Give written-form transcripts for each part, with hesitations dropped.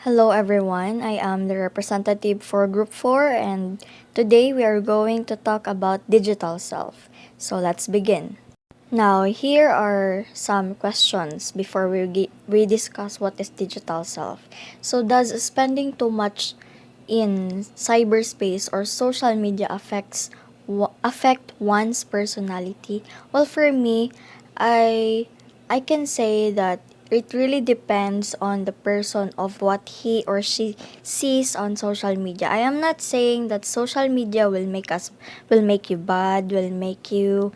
Hello everyone, I am the representative for Group 4 and today we are going to talk about digital self. So let's begin. Now, here are some questions before we discuss what is digital self. So does spending too much in cyberspace or social media affect one's personality? Well, for me, I can say that it really depends on the person of what he or she sees on social media. I am not saying that social media will make you bad, will make you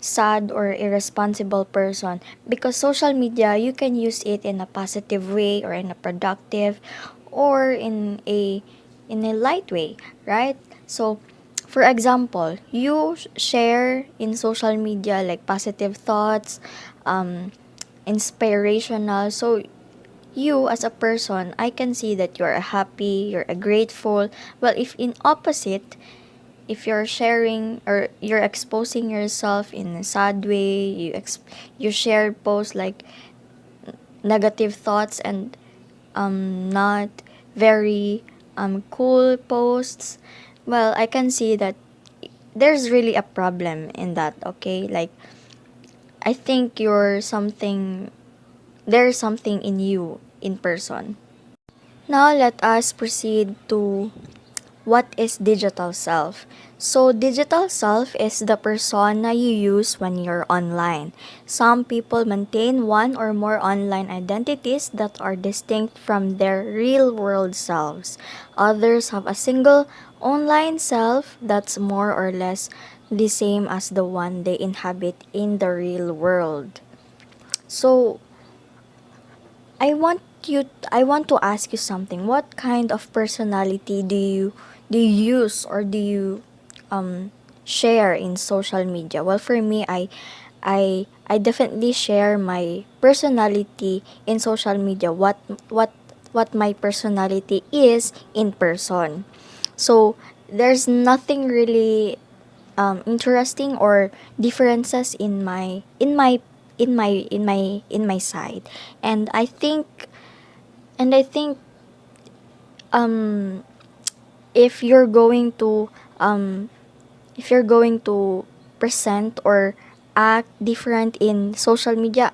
sad or irresponsible person, because social media, you can use it in a positive way or in a productive or in a light way, right? So for example, you share in social media like positive thoughts, um inspirational. So you as a person, I can see that you're happy, you're grateful. Well, if in opposite, if you're sharing or you're exposing yourself in a sad way, you share posts like negative thoughts and not very cool posts, well, I can see that there's really a problem in that, okay? Like, I think there's something in you in person. Now let us proceed to what is digital self? So, digital self is the persona you use when you're online. Some people maintain one or more online identities that are distinct from their real world selves. Others have a single online self that's more or less the same as the one they inhabit in the real world. So, I want to ask you something. What kind of personality do you use or do you share in social media? Well, for me, I definitely share my personality in social media. What my personality is in person. So there's nothing really interesting or differences in my side, and I think um if you're going to um if you're going to present or act different in social media,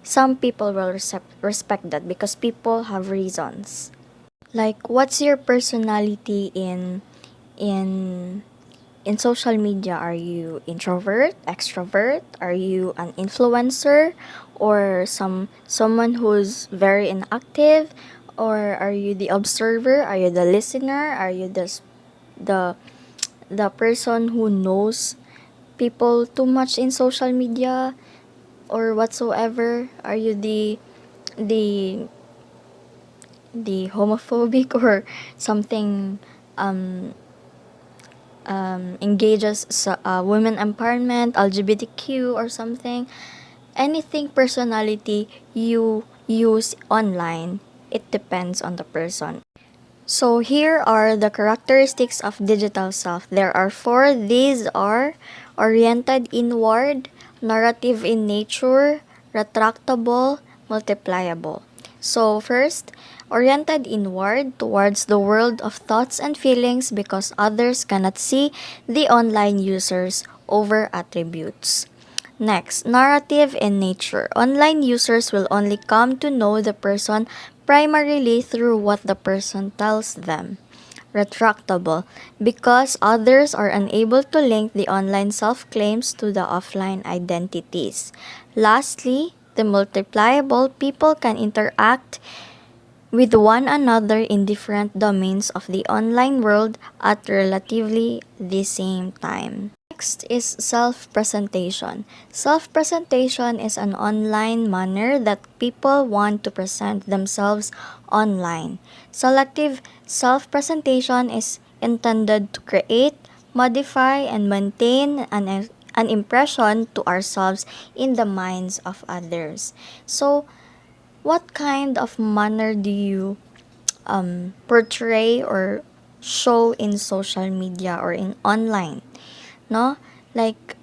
some people will respect that because people have reasons. Like, what's your personality in in social media? Are you introvert, extrovert? Are you an influencer or someone who's very inactive? Or are you the observer? Are you the listener? Are you the the person who knows people too much in social media or whatsoever? Are you the the homophobic or something um engages women empowerment, LGBTQ or something, anything personality you use online, it depends on the person. So here are the characteristics of digital self. There are four. These are oriented inward, narrative in nature, retractable, multipliable. So first, oriented inward towards the world of thoughts and feelings because others cannot see the online user's over attributes. Next, narrative in nature. Online users will only come to know the person primarily through what the person tells them. Retractable, because others are unable to link the online self claims to the offline identities. Lastly, the multipliable, people can interact with one another in different domains of the online world at relatively the same time. Next is self-presentation. Self-presentation is an online manner that people want to present themselves online. Selective self-presentation is intended to create, modify, and maintain an impression to ourselves in the minds of others. So, what kind of manner do you portray or show in social media or in online? No, like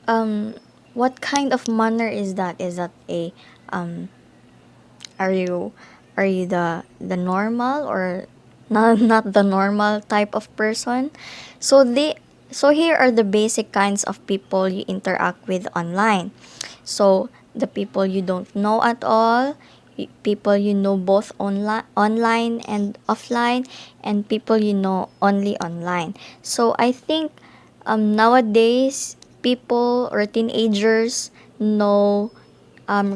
um, what kind of manner is that? Is that a um, are you Are you the normal or not the normal type of person? So here are the basic kinds of people you interact with online. So the people you don't know at all, people you know both online and offline, and people you know only online. So I think nowadays people or teenagers know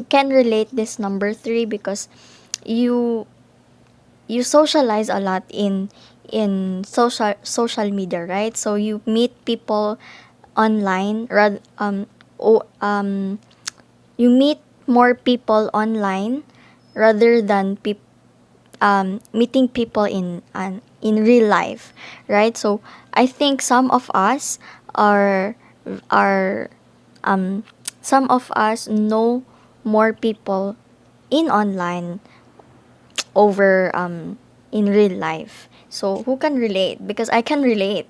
can relate this number three because you you socialize a lot in social media, right? So you meet people online rather o you meet more people online rather than meeting people in real life, right? So I think are um some of us know more people in online over in real life. So who can relate? Because I can relate.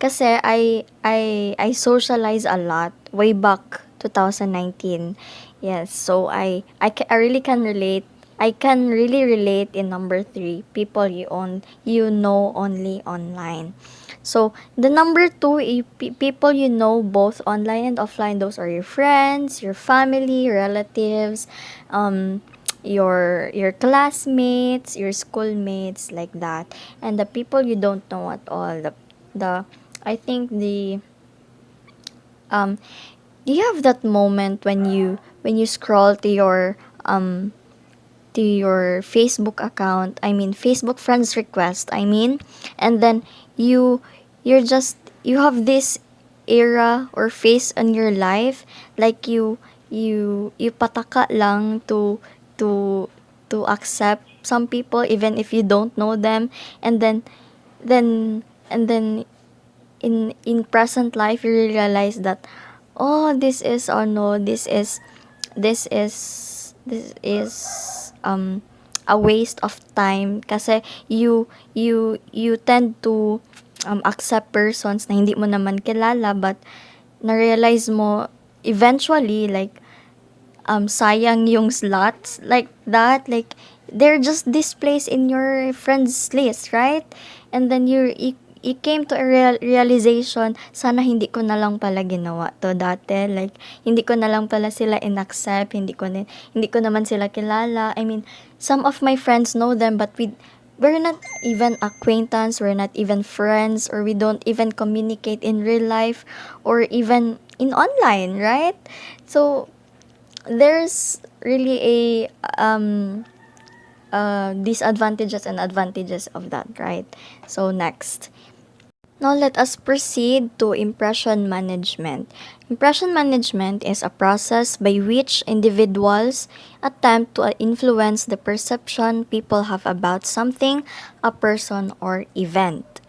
Kasi I socialize a lot way back 2019. Yes, so I really can relate. I can really relate in number three, people you know only online. So the number two, people you know both online and offline. Those are your friends, your family, relatives, um, your classmates, your schoolmates, like that. And the people you don't know at all, the I think the um do you have that moment when you scroll to your Facebook account, I mean Facebook friends request, I mean, and then you you're just you have this era or phase in your life, like you pataka lang to to accept some people even if you don't know them, and then and then in present life you realize that, oh, this is, or no, this is this is a waste of time kasi you tend to accept persons na hindi mo naman kilala, but na-realize mo eventually, like sayang yung slots, like that, like they're just displaced in your friends list, right? And then you came to a realization, sana hindi ko na lang pala ginawa to dati, like hindi ko na lang pala sila inaccept, hindi ko naman sila kilala. I mean, some of my friends know them, but we're not even acquaintance, we're not even friends, or we don't even communicate in real life or even in online, right? So there's really a disadvantages and advantages of that, right? So next, now let us proceed to impression management. Impression management is a process by which individuals attempt to influence the perception people have about something, a person, or event.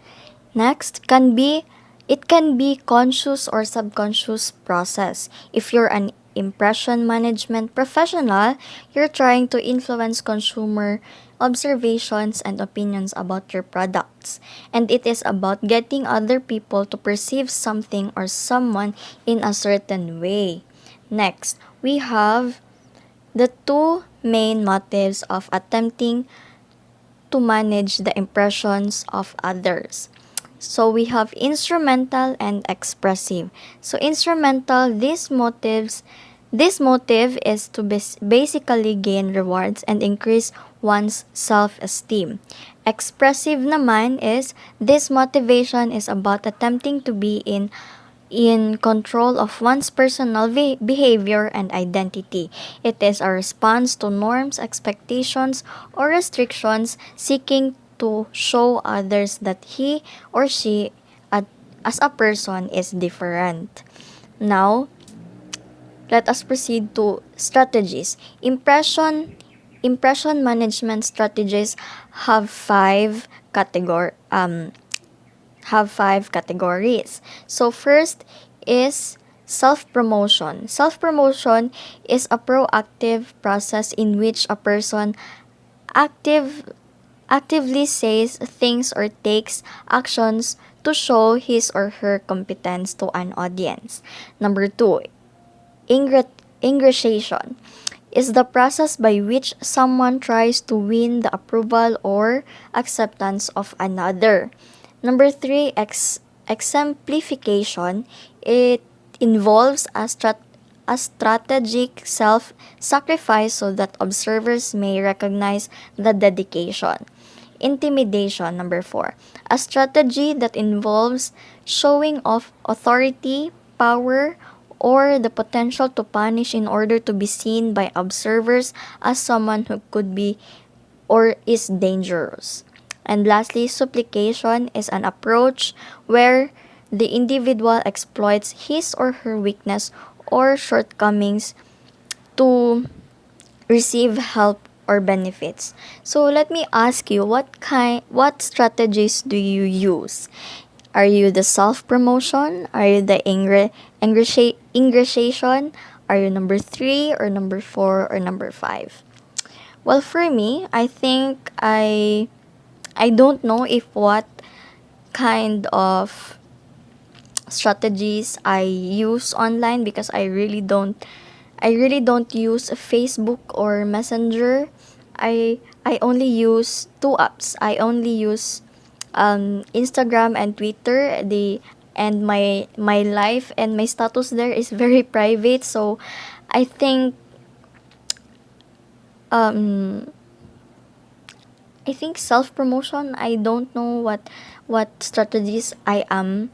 Next, it can be conscious or subconscious process. If you're an impression management professional, you're trying to influence consumer observations and opinions about your products. And it is about getting other people to perceive something or someone in a certain way. Next, we have the two main motives of attempting to manage the impressions of others. So we have instrumental and expressive. So instrumental, this motive is to basically gain rewards and increase one's self-esteem. Expressive naman is, this motivation is about attempting to be in control of one's personal behavior and identity. It is a response to norms, expectations, or restrictions, seeking to show others that he or she as a person is different. Now, let us proceed to strategies. Impression management strategies have five categories. So first is self-promotion. Self-promotion is a proactive process in which a person active actively says things or takes actions to show his or her competence to an audience. Number two, ingratiation. is the process by which someone tries to win the approval or acceptance of another. Number three, exemplification. It involves a strategic self-sacrifice so that observers may recognize the dedication. Intimidation, number four. A strategy that involves showing off authority, power, or the potential to punish in order to be seen by observers as someone who could be or is dangerous. And lastly, supplication is an approach where the individual exploits his or her weakness or shortcomings to receive help or benefits. So let me ask you, what strategies do you use? Are you the self promotion? Are you the ingratiation? Are you number 3 or number 4 or number 5? Well, for me, I think I don't know if what kind of strategies I use online, because I really don't use Facebook or Messenger. I only use two apps. I only use Instagram and Twitter. And my life and my status there is very private. So I think um I think self promotion. I don't know what strategies I am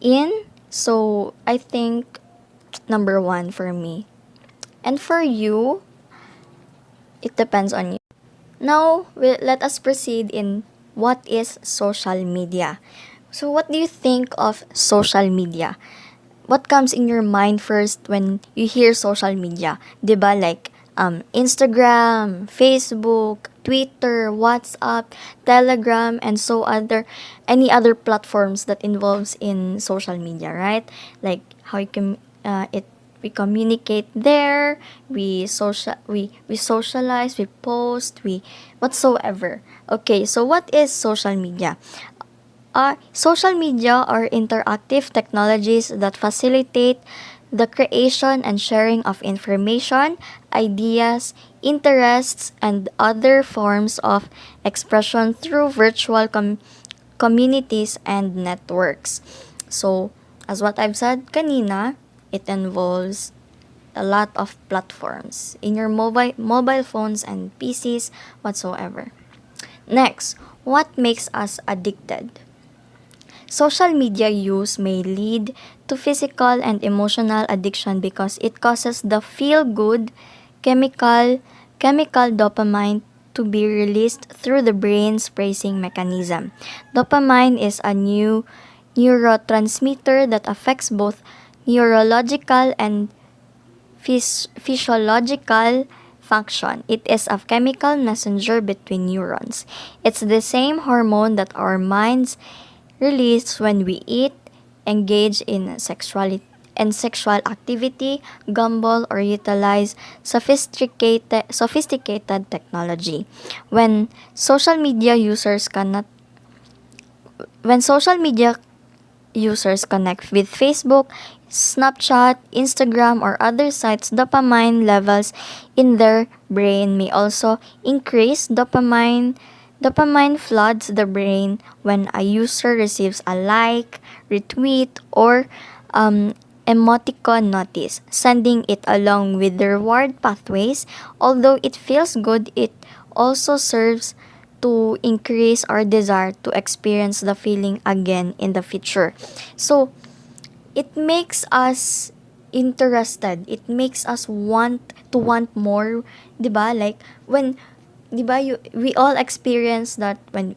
in. So I think number 1 for me. And for you, it depends on you. Now, let us proceed in what is social media. So, what do you think of social media? What comes in your mind first when you hear social media? 'Di ba, like Instagram, Facebook, Twitter, WhatsApp, Telegram, and any other platforms that involves in social media, right? Like how you can it we communicate there, we socialize, we post, we whatsoever. Okay, so what is social media? Social media are interactive technologies that facilitate the creation and sharing of information, ideas, interests, and other forms of expression through virtual communities and networks. So, as what I've said kanina, it involves a lot of platforms in your mobile phones and PCs whatsoever. Next, what makes us addicted? Social media use may lead to physical and emotional addiction because it causes the feel-good chemical dopamine to be released through the brain's praising mechanism. Dopamine is a new neurotransmitter that affects both neurological and physiological function. It is a chemical messenger between neurons. It's the same hormone that our minds release when we eat, engage in sexual activity, gamble, or utilize sophisticated technology. When social media users cannot when social media users connect with Facebook, Snapchat, Instagram, or other sites, dopamine levels in their brain may also increase. Dopamine floods the brain when a user receives a like, retweet, or emoticon notice, sending it along with the reward pathways. Although it feels good, it also serves to increase our desire to experience the feeling again in the future. So, it makes us interested. It makes us want more, 'di ba? Like when 'di ba we all experience that when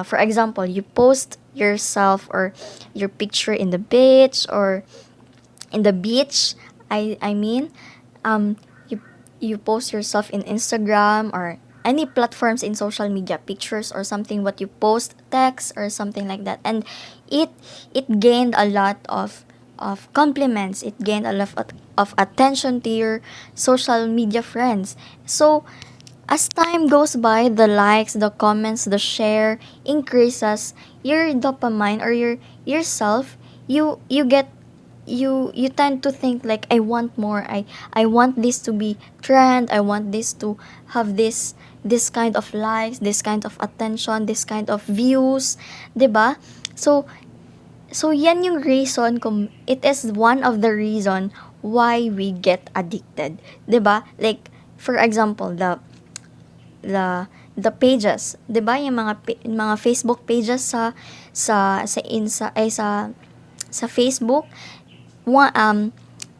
for example, you post yourself or your picture in the beach or in the beach. I mean, you post yourself in Instagram or any platforms in social media, pictures or something, what you post, text or something like that, and it gained a lot of compliments. It gained a lot of attention to your social media friends. So as time goes by, the likes, the comments, the share increases, your dopamine or yourself, you get you tend to think like, I want more, I want this to be trend, I want this to have this kind of likes, this kind of attention, this kind of views, 'di ba? So yan yung reason, kung it is one of the reason why we get addicted, 'di ba? Like for example, the pages, 'di ba? Yung mga Facebook pages sa Facebook,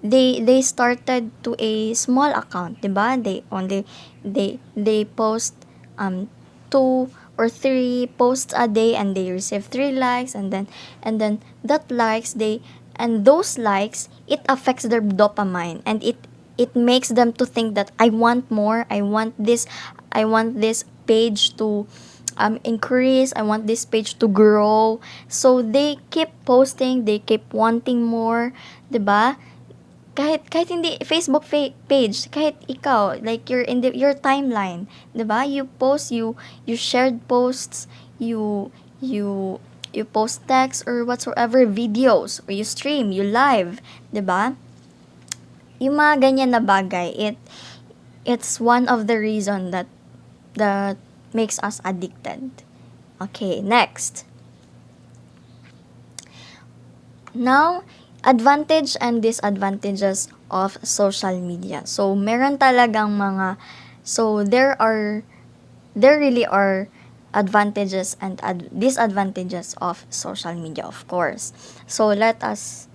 they started to a small account, 'di ba? They post two or three posts a day, and they receive three likes, and then that likes they and those likes, it affects their dopamine, and it makes them to think that I want more, I want this page to increase, I want this page to grow. So they keep posting, they keep wanting more, 'di ba? Kahit hindi Facebook page, kahit ikaw, like you're in your timeline, 'di ba? You shared posts, you post text or whatsoever, videos, or you stream, you live, 'di ba? Yung mga ganyan na bagay, it's one of the reason that makes us addicted. Okay, next. Now, advantage and disadvantages of social media. So, meron talagang there really are advantages and disadvantages of social media, of course. So, let us,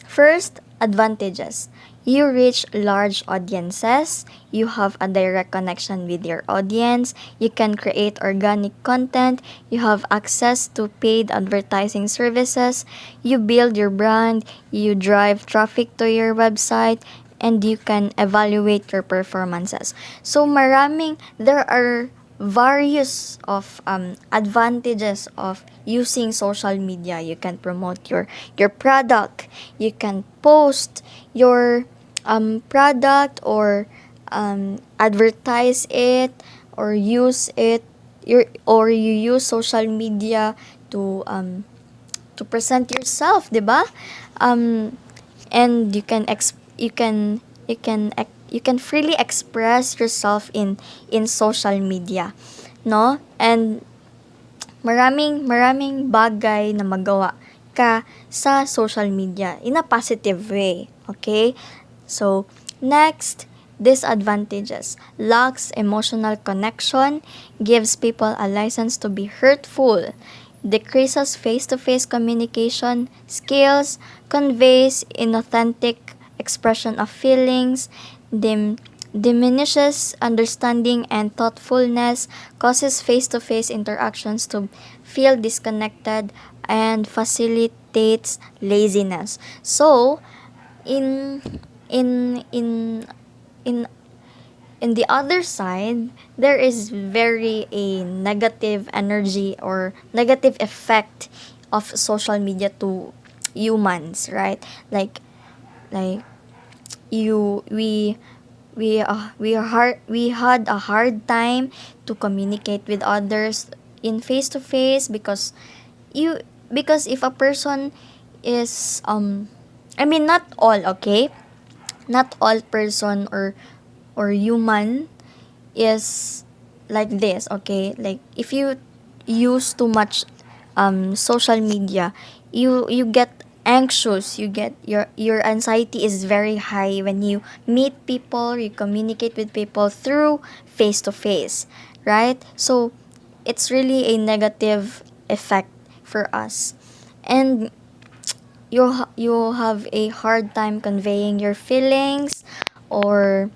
first, advantages. You reach large audiences, you have a direct connection with your audience, you can create organic content, you have access to paid advertising services, you build your brand, you drive traffic to your website, and you can evaluate your performances. So there are various of advantages of using social media. You can promote your product, you can post your product, or advertise it, or use it, or you use social media to present yourself, 'di ba? And you can freely express yourself in social media, no? And maraming bagay na magawa ka sa social media in a positive way, okay? So, next, disadvantages. Lacks emotional connection, gives people a license to be hurtful, decreases face-to-face communication skills, conveys inauthentic expression of feelings, diminishes understanding and thoughtfulness, causes face-to-face interactions to feel disconnected, and facilitates laziness. So, in in in in in the other side, there is very a negative energy or negative effect of social media to humans, right? Like you we had a hard time to communicate with others in face to face, because if a person is I mean, not all, okay? Not all person or human is like this, okay? Like if you use too much social media, you get anxious, you get your anxiety is very high when you meet people, you communicate with people through face to face, right? So it's really a negative effect for us. And you'll have a hard time conveying your feelings, or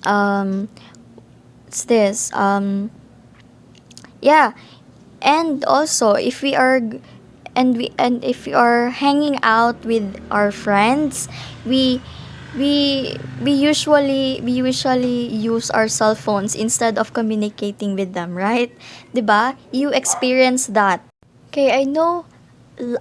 what's this yeah. And also, if we are and if we are hanging out with our friends, we we usually use our cell phones instead of communicating with them, right? 'Di ba? You experience that. Okay, I know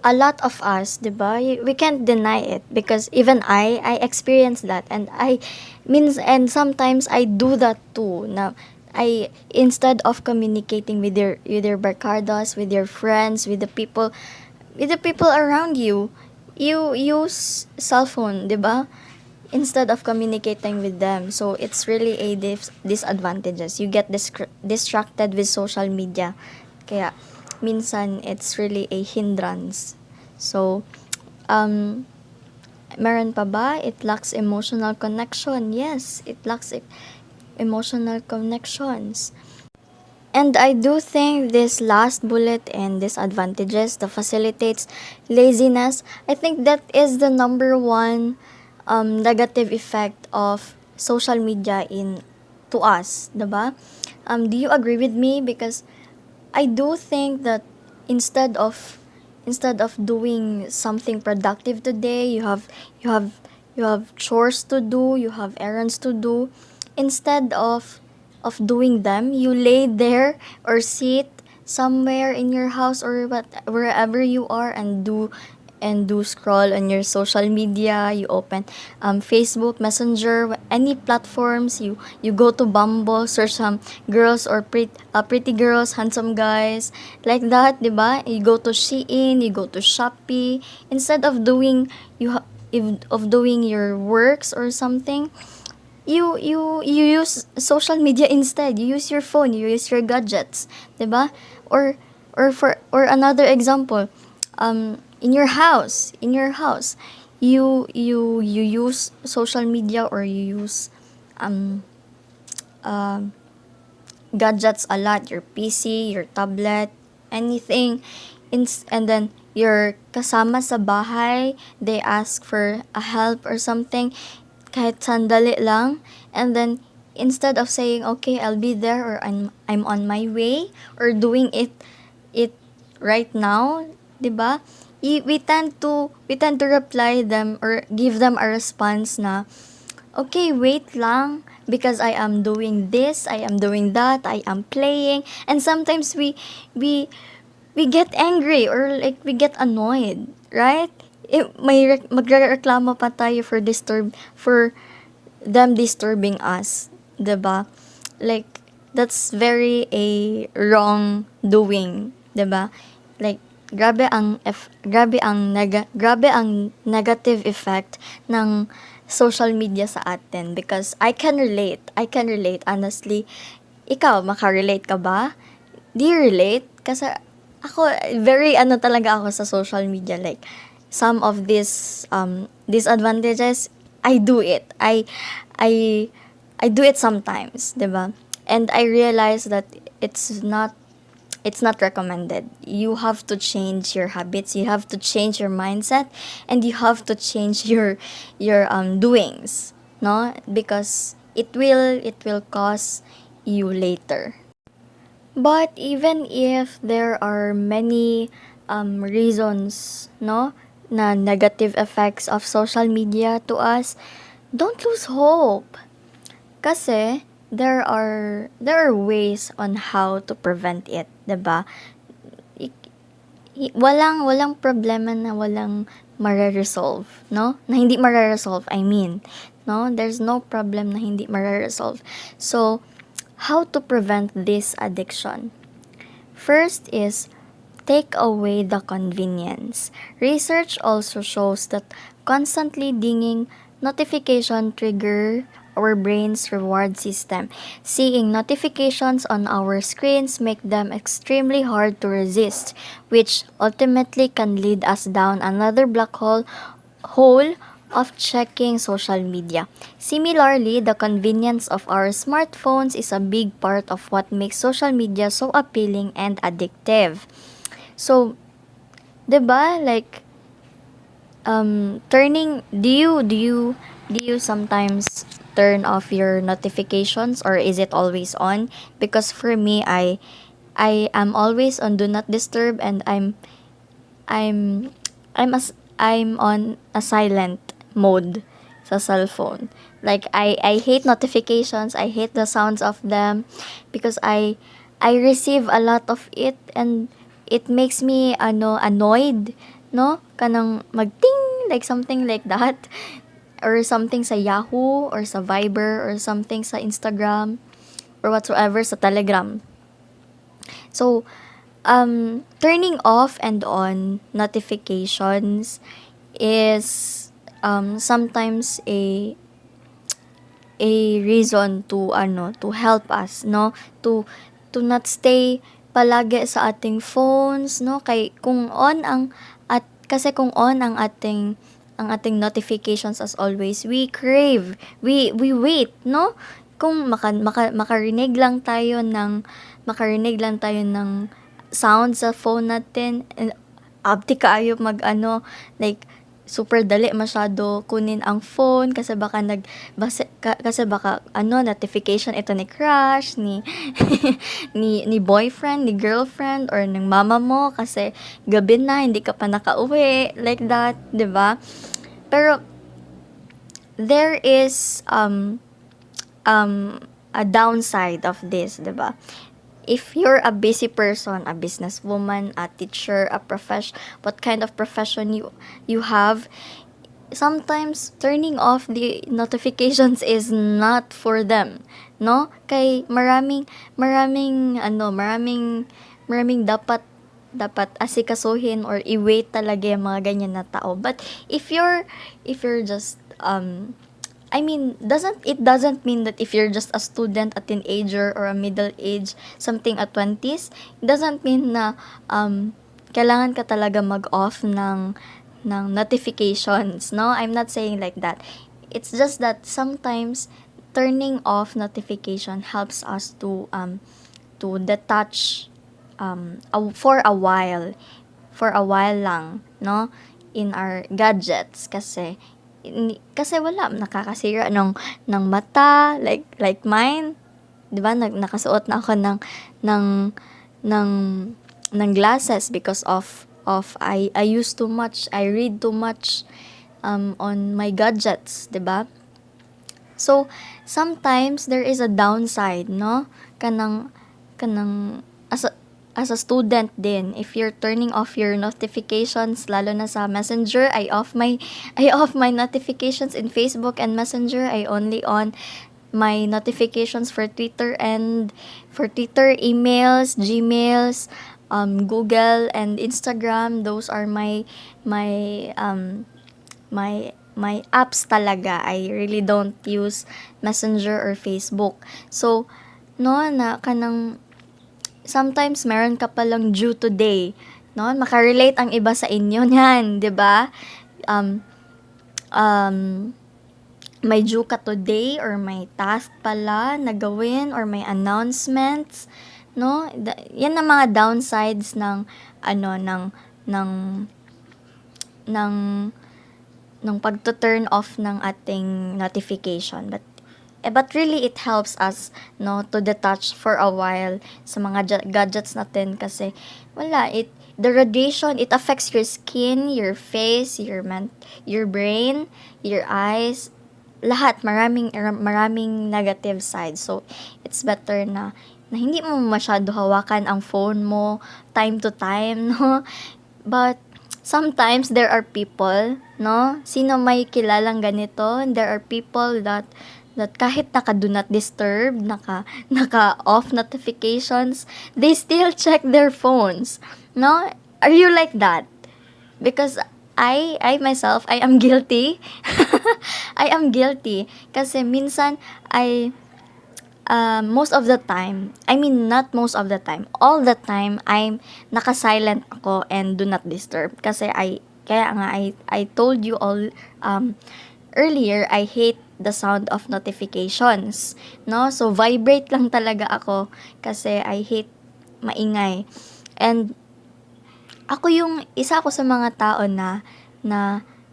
a lot of us, 'di ba? We can't deny it, because even I experience that, and and sometimes I do that too. Now, I instead of communicating with your barcadas, with your friends, with the people around you, you use cell phone, 'di ba? Instead of communicating with them. So it's really a disadvantages. You get distracted with social media. Kaya minsan it's really a hindrance. So um meron pa ba? It lacks emotional connection. Yes, it lacks emotional connections. And I do think this last bullet and disadvantages that facilitates laziness, I think that is the number one negative effect of social media in to us, diba? Do you agree with me? Because I do think that instead of instead of doing something productive today, you have you have chores to do, you have errands to do. Instead of doing them, you lay there or sit somewhere in your house or wherever you are and do scroll on your social media. You open Facebook, Messenger, any platforms. You go to Bumble, search some girls or pretty girls, handsome guys, like that, 'di ba? You go to Shein, you go to Shopee. Instead of doing of doing your works or something, you use social media instead. You use your phone, you use your gadgets, 'di ba? Or another example, in your house, you use social media or you use um gadgets a lot, your PC, your tablet, anything. And then your kasama sa bahay, they ask for a help or something, kahit sandali lang. And then instead of saying, okay, I'll be there, or I'm on my way, or doing it right now, 'di ba? We tend to reply them or give them a response na, okay, wait lang, because I am doing this, I am doing that, I am playing. And sometimes we we get angry or like we get annoyed, right? Magrereklamo pa tayo for them disturbing us, 'di ba? Like that's very a wrong doing, 'di ba? Like grabe ang negative effect ng social media sa atin, because I can relate. I can relate honestly. Ikaw, maka-relate ka ba? Do you relate? Kasi ako, very ano talaga ako sa social media. Like, some of these disadvantages, I do it. I, I do it sometimes, 'di ba? And I realize that it's not recommended. You have to change your habits, you have to change your mindset, and you have to change your doings, no? Because it will cost you later. But even if there are many reasons, no, na negative effects of social media to us, don't lose hope. Kasi there are ways on how to prevent it, 'di ba? Walang problema na walang mare-resolve, no? Na hindi mare-resolve, I mean, no? There's no problem na hindi mare-resolve. So, how to prevent this addiction? First is take away the convenience. Research also shows that constantly dinging notification trigger our brain's reward system. Seeing notifications on our screens make them extremely hard to resist, which ultimately can lead us down another hole of checking social media. Similarly, the convenience of our smartphones is a big part of what makes social media so appealing and addictive. So, 'di ba, like turning do you sometimes turn off your notifications, or is it always on? Because for me, I am always on do not disturb, and I'm I'm on a silent mode sa cellphone. Like I hate notifications, I hate the sounds of them, because I receive a lot of it, and it makes me annoyed, no? Kanang magting, like something like that, or something sa Yahoo or sa Viber or something sa Instagram or whatsoever sa Telegram. So, turning off and on notifications is sometimes a reason to to help us, no, to not stay palagi sa ating phones, no, kay kung on ang at kasi kung on ang ating notifications as always, we crave, we wait, no, kung makarinig lang tayo ng sound sa phone natin, abti kaayo like super dali masyado kunin ang phone kasi baka kasi baka notification ito ni crush, ni ni boyfriend, ni girlfriend, or ng mama mo kasi gabi na hindi ka pa nakauwi, like that, 'di ba? Pero there is a downside of this, 'di ba? If you're a busy person, a businesswoman, a teacher, what kind of profession you have, sometimes turning off the notifications is not for them, no? Kay maraming dapat asikasuhin or i-wait talaga yung mga ganyan na tao. But if you're just it doesn't mean that if you're just a student, a teenager, or a middle age, something at 20s, it doesn't mean na kailangan ka talaga mag-off ng notifications, no? I'm not saying like that. It's just that sometimes turning off notification helps us to detach for a while lang, no? In our gadgets kasi wala nakakasira ng mata, like mine, 'di ba? Nakasuot na ako ng ng ng glasses because of I use too much, I read too much on my gadgets, 'di ba? So sometimes there is a downside, no? Kanang as a student din, if you're turning off your notifications, lalo na sa Messenger, I off my notifications in Facebook and Messenger. I only on my notifications for Twitter, emails, Gmails, Google and Instagram. Those are my apps talaga. I really don't use Messenger or Facebook. So no, na kanang sometimes meron ka palang due today, no? Makarelate ang iba sa inyo niyan, 'di ba? Um, may due ka today, or may task pala na gawin, or may announcements, no? Yan ang mga downsides ng ng ng ng pagto-turn off ng ating notification. But really it helps us, no, to detach for a while sa mga gadgets natin kasi the radiation, it affects your skin, your face, your brain, your eyes, lahat, maraming negative sides. So it's better na hindi mo masyado hawakan ang phone mo time to time, no? But sometimes there are people, no? Sino may kilalang ganito? There are people that kahit naka do not disturb, naka off notifications, they still check their phones, no? Are you like that? Because I myself, I am guilty. I am guilty kasi minsan most of the time, not most of the time, all the time, I'm naka-silent ako and do not disturb. Kasi kaya nga, I told you all earlier, I hate the sound of notifications, no? So, vibrate lang talaga ako kasi I hate maingay. And isa ako sa mga tao na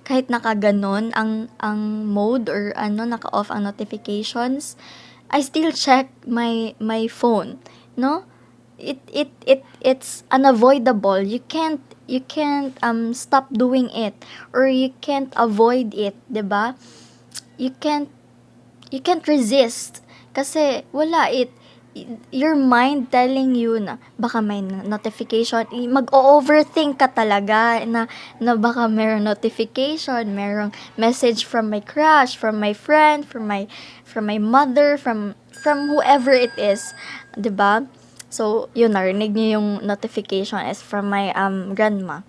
kahit nakaganon ang mode or naka-off ang notifications, I still check my phone, no? It's unavoidable. You can't stop doing it, or you can't avoid it, 'di ba? You can't resist kasi your mind telling you na baka may notification, mag-overthink ka talaga na baka merong notification, merong message from my crush, from my friend, from my mother, from whoever it is, 'di ba? So yun, narinig niyo yung notification is from my grandma.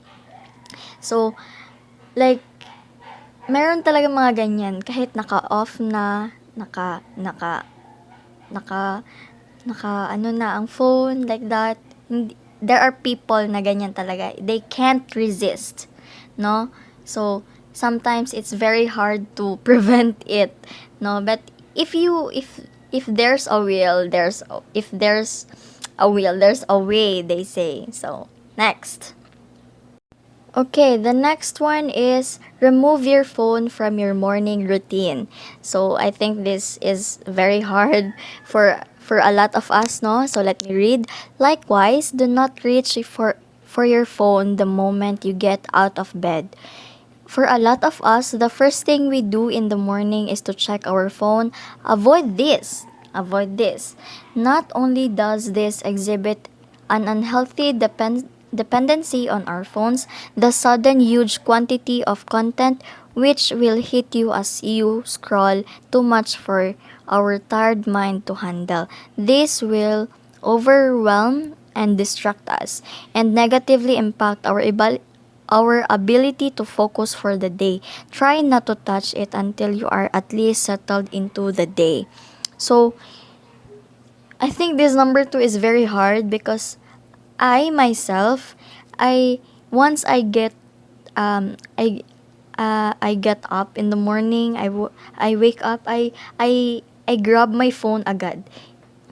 So like meron talaga mga ganyan kahit naka-off na, naka naka ano na ang phone like that. There are people na ganyan talaga. They can't resist, no? So sometimes it's very hard to prevent it, no? But if there's a will, if there's a will, there's a way, they say. So next. Okay, the next one is remove your phone from your morning routine. So I think this is very hard for a lot of us, no? So let me read. Likewise, do not reach for your phone the moment you get out of bed. For a lot of us, the first thing we do in the morning is to check our phone. Avoid this. Avoid this. Not only does this exhibit an unhealthy dependency on our phones, the sudden huge quantity of content which will hit you as you scroll too much for our tired mind to handle. This will overwhelm and distract us and negatively impact our ability to focus for the day. Try not to touch it until you are at least settled into the day. So, I think this number two is very hard because I myself, I once I get up in the morning, I wake up, I grab my phone agad.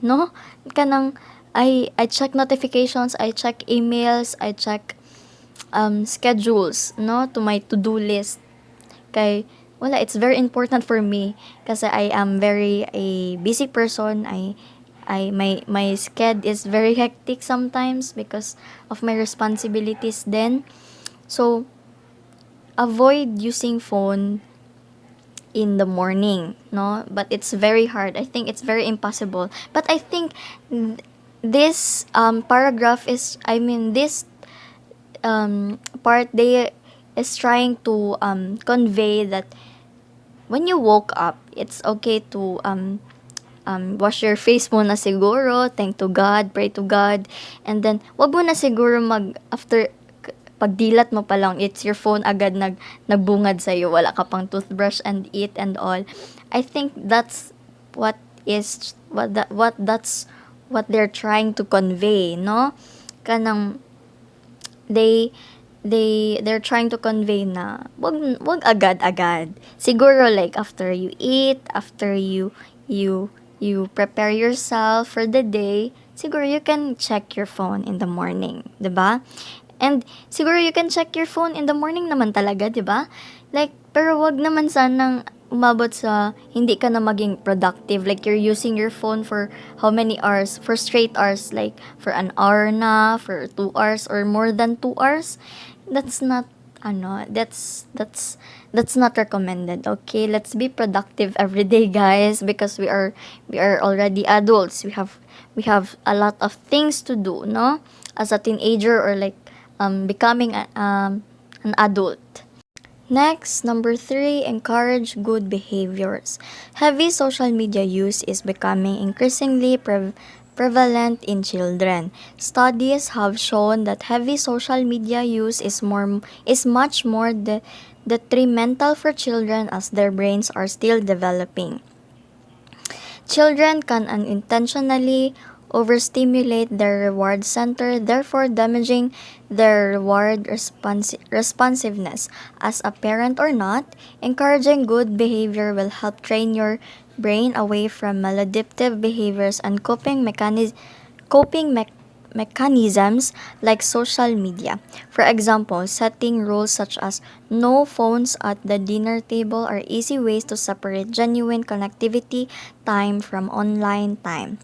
No? Kanang I check notifications, I check emails, I check schedules, no, to my to-do list. Kay wala, it's very important for me kasi I am very a busy person. My schedule is very hectic sometimes because of my responsibilities then. So avoid using phone in the morning, no? But it's very hard. I think it's very impossible. But I think this paragraph is, I mean, this part they is trying to convey that when you woke up, it's okay to wash your face muna siguro, thank to God, pray to God, and then wag mo na siguro after pagdilat mo pa lang, it's your phone agad nagbungad sa'yo, wala ka pang toothbrush and eat and all. I think that's what is what that's what they're trying to convey, no? Kanang they're trying to convey na wag agad-agad. Siguro like after you eat, after you prepare yourself for the day, siguro you can check your phone in the morning, 'di ba? And siguro you can check your phone in the morning naman talaga, 'di ba? Like pero wag naman sanang umabot sa hindi ka na maging productive, like you're using your phone for how many hours, for straight hours, like for an hour na, for 2 hours or more than 2 hours. That's not that's not recommended. Okay, let's be productive every day, guys, because we are already adults. We have a lot of things to do, no, as a teenager or like becoming an adult. Next, number three, encourage good behaviors. Heavy social media use is becoming increasingly prevalent in children. Studies have shown that heavy social media use is much more detrimental for children as their brains are still developing. Children can unintentionally overstimulate their reward center, therefore damaging their reward responsiveness. As a parent or not, encouraging good behavior will help train your brain away from maladaptive behaviors and coping mechanisms like social media. For example, setting rules such as no phones at the dinner table are easy ways to separate genuine connectivity time from online time.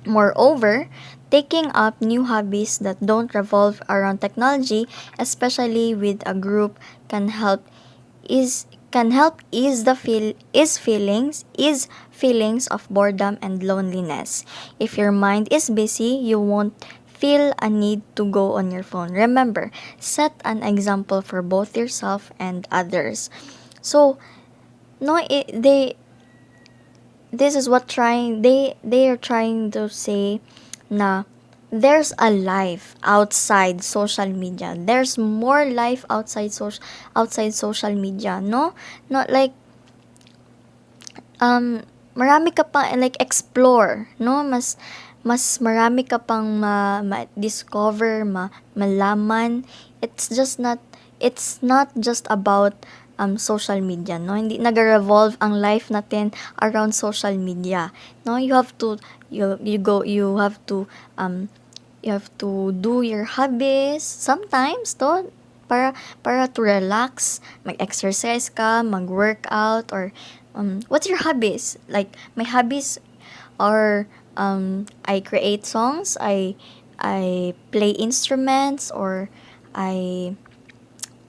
Moreover, taking up new hobbies that don't revolve around technology, especially with a group, can help ease feelings of boredom and loneliness. If your mind is busy, you won't feel a need to go on your phone. Remember, set an example for both yourself and others. So, no, this is what they are trying to say na there's a life outside social media. There's more life outside social media, no? Not like marami ka pa like explore, no? Mas marami ka pang ma-discover, malaman. It's not just about social media, no? Hindi nagre-revolve ang life natin around social media, no? You have to do your hobbies sometimes, to para to relax, mag-exercise ka, mag-workout, or what's your hobbies? Like my hobbies are I create songs, I play instruments, or I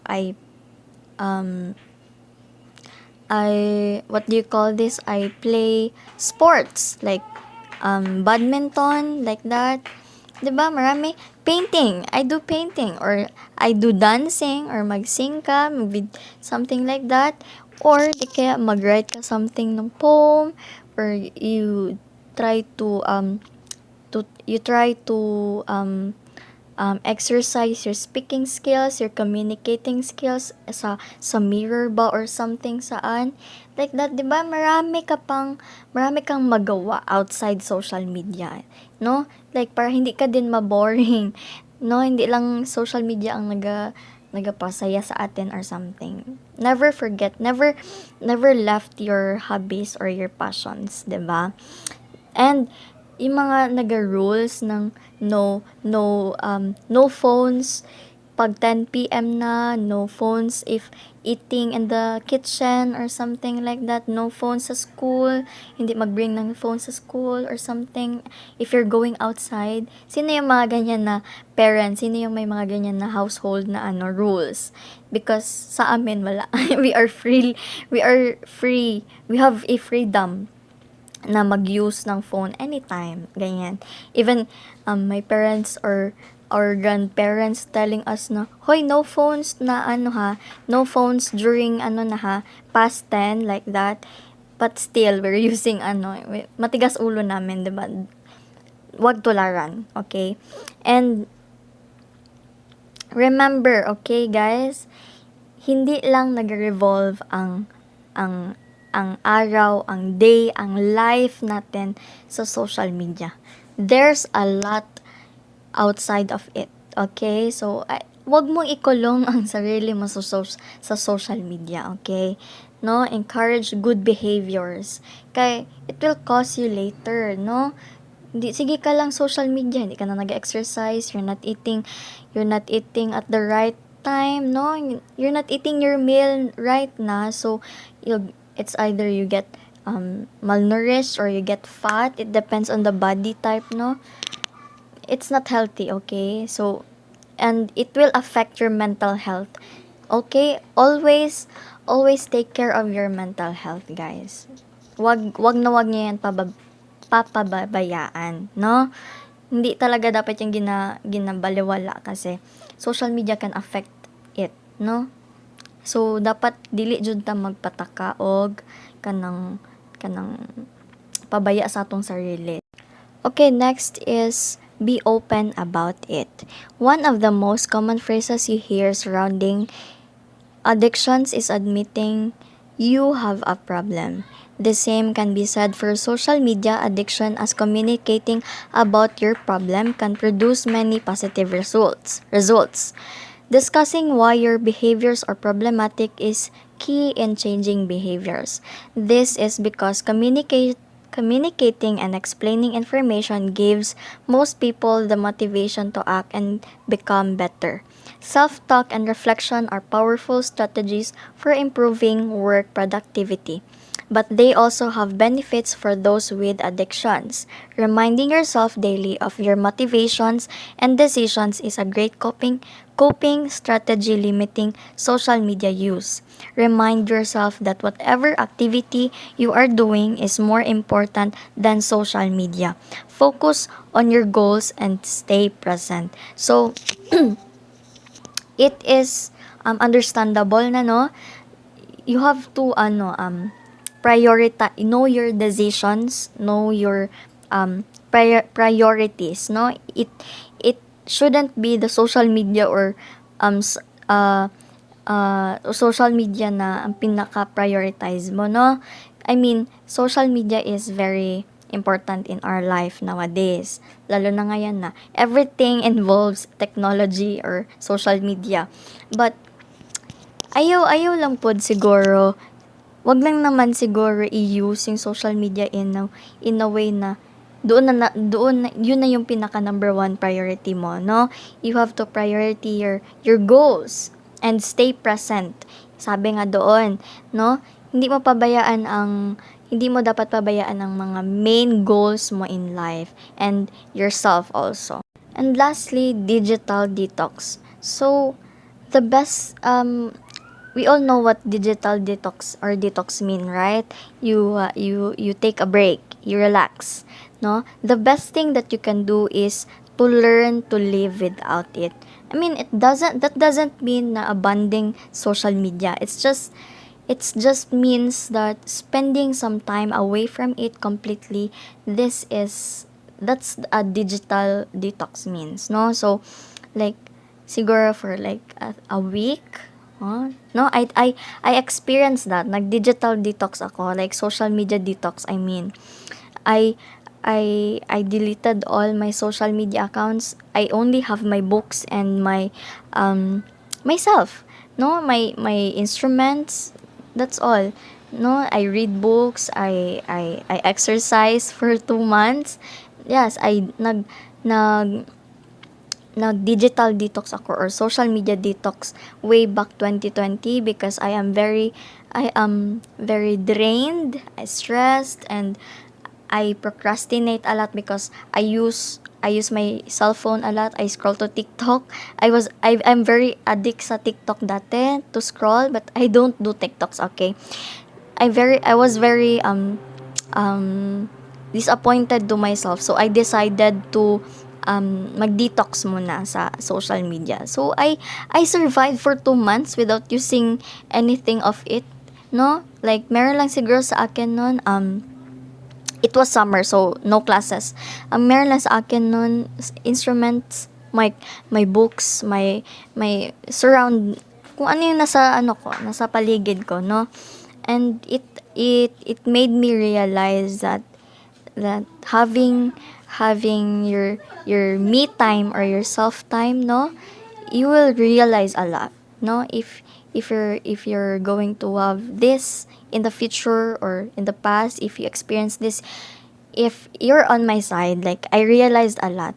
I um I what do you call this? I play sports like badminton, like that. 'Di ba marami? Painting, I do painting, or I do dancing, or mag-sing ka, something like that. Or di kaya mag-write ka something ng poem, or you try to exercise your speaking skills, your communicating skills sa mirror ba or something saan. Like that, 'di ba? Marami kang magawa outside social media, no? Like para hindi ka din ma-boring, no? Hindi lang social media ang nagapasaya sa atin or something. Never left your hobbies or your passions, 'di ba? And yung mga naga-rules ng no phones pag 10 PM na, no phones if eating in the kitchen or something like that, no phones sa school, hindi mag-bring ng phone sa school or something. If you're going outside, sino yung mga ganyan na parents, sino yung may mga ganyan na household na rules? Because sa amin wala. We are free, we have a freedom na mag-use ng phone anytime, ganyan. Even my parents or grandparents telling us na, "Hoy, no phones na no phones during past 10," like that. But still, we're using matigas ulo namin, 'di ba? Wag tularan, okay? And remember, okay, guys, hindi lang nagre-revolve ang araw, ang day, ang life natin sa social media. There's a lot outside of it. Okay? So, wag mong ikulong ang sarili mo sa social media. Okay? No? Encourage good behaviors. Kaya, it will cost you later. No? Hindi, sige ka lang social media. Hindi ka na nag-exercise. You're not eating at the right time. No? You're not eating your meal right na. So, it's either you get malnourished or you get fat. It depends on the body type, no? It's not healthy, okay? So, and it will affect your mental health. Okay? Always take care of your mental health, guys. Wag niyo yan papabayaan, no? Hindi talaga dapat yung ginabaliwala kasi social media can affect it, no? So, dapat dili jud ta magpataka og kanang pabaya sa atong sarili. Okay, next is be open about it. One of the most common phrases you hear surrounding addictions is admitting you have a problem. The same can be said for social media addiction, as communicating about your problem can produce many positive results. Discussing why your behaviors are problematic is key in changing behaviors. This is because communicating and explaining information gives most people the motivation to act and become better. Self-talk and reflection are powerful strategies for improving work productivity, but they also have benefits for those with addictions. Reminding yourself daily of your motivations and decisions is a great coping strategy. Limiting social media use. Remind yourself that whatever activity you are doing is more important than social media. Focus on your goals and stay present. So, it is understandable na, no? You have to prioritize, know your decisions, know your priorities, no? It shouldn't be the social media or um s- uh social media na ang pinaka-prioritize mo, no? I mean, social media is very important in our life nowadays. Lalo na ngayon na everything involves technology or social media. But ayaw lang pod siguro, wag lang naman siguro i-use yung social media in a way na yun na yung pinaka number one priority mo, no? You have to priority your goals and stay present. Sabi nga doon, no? Hindi mo dapat pabayaan ang mga main goals mo in life and yourself also. And lastly, digital detox. So, the best we all know what digital detox mean, right? You take a break, you relax, no? The best thing that you can do is to learn to live without it. I mean, that doesn't mean na abandoning social media. It's just means that spending some time away from it completely. That's a digital detox means, no? So, like, siguro for like a week, no? I experienced that. Nag-digital detox ako, like social media detox, I mean. I I deleted all my social media accounts. I only have my books and myself, no? My instruments, that's all. No, I read books, I exercise for 2 months. Yes, nag-digital detox ako or social media detox way back 2020 because I am very drained, I stressed, and I procrastinate a lot because I use my cell phone a lot. I scroll to TikTok. I'm very addict sa TikTok dati to scroll, but I don't do TikToks, okay? I was very disappointed to myself. So I decided to mag-detox muna sa social media. So I survived for 2 months without using anything of it, no? Like meron lang siguro sa akin nun it was summer, so no classes. Ang meron lang sa akin nun instruments, my books, my surround, kung ano yung nasa paligid ko, no? And it made me realize that having your me time or your self time, no, you will realize a lot, no? If you're going to have this in the future or in the past, if you experience this, if you're on my side, like I realized a lot,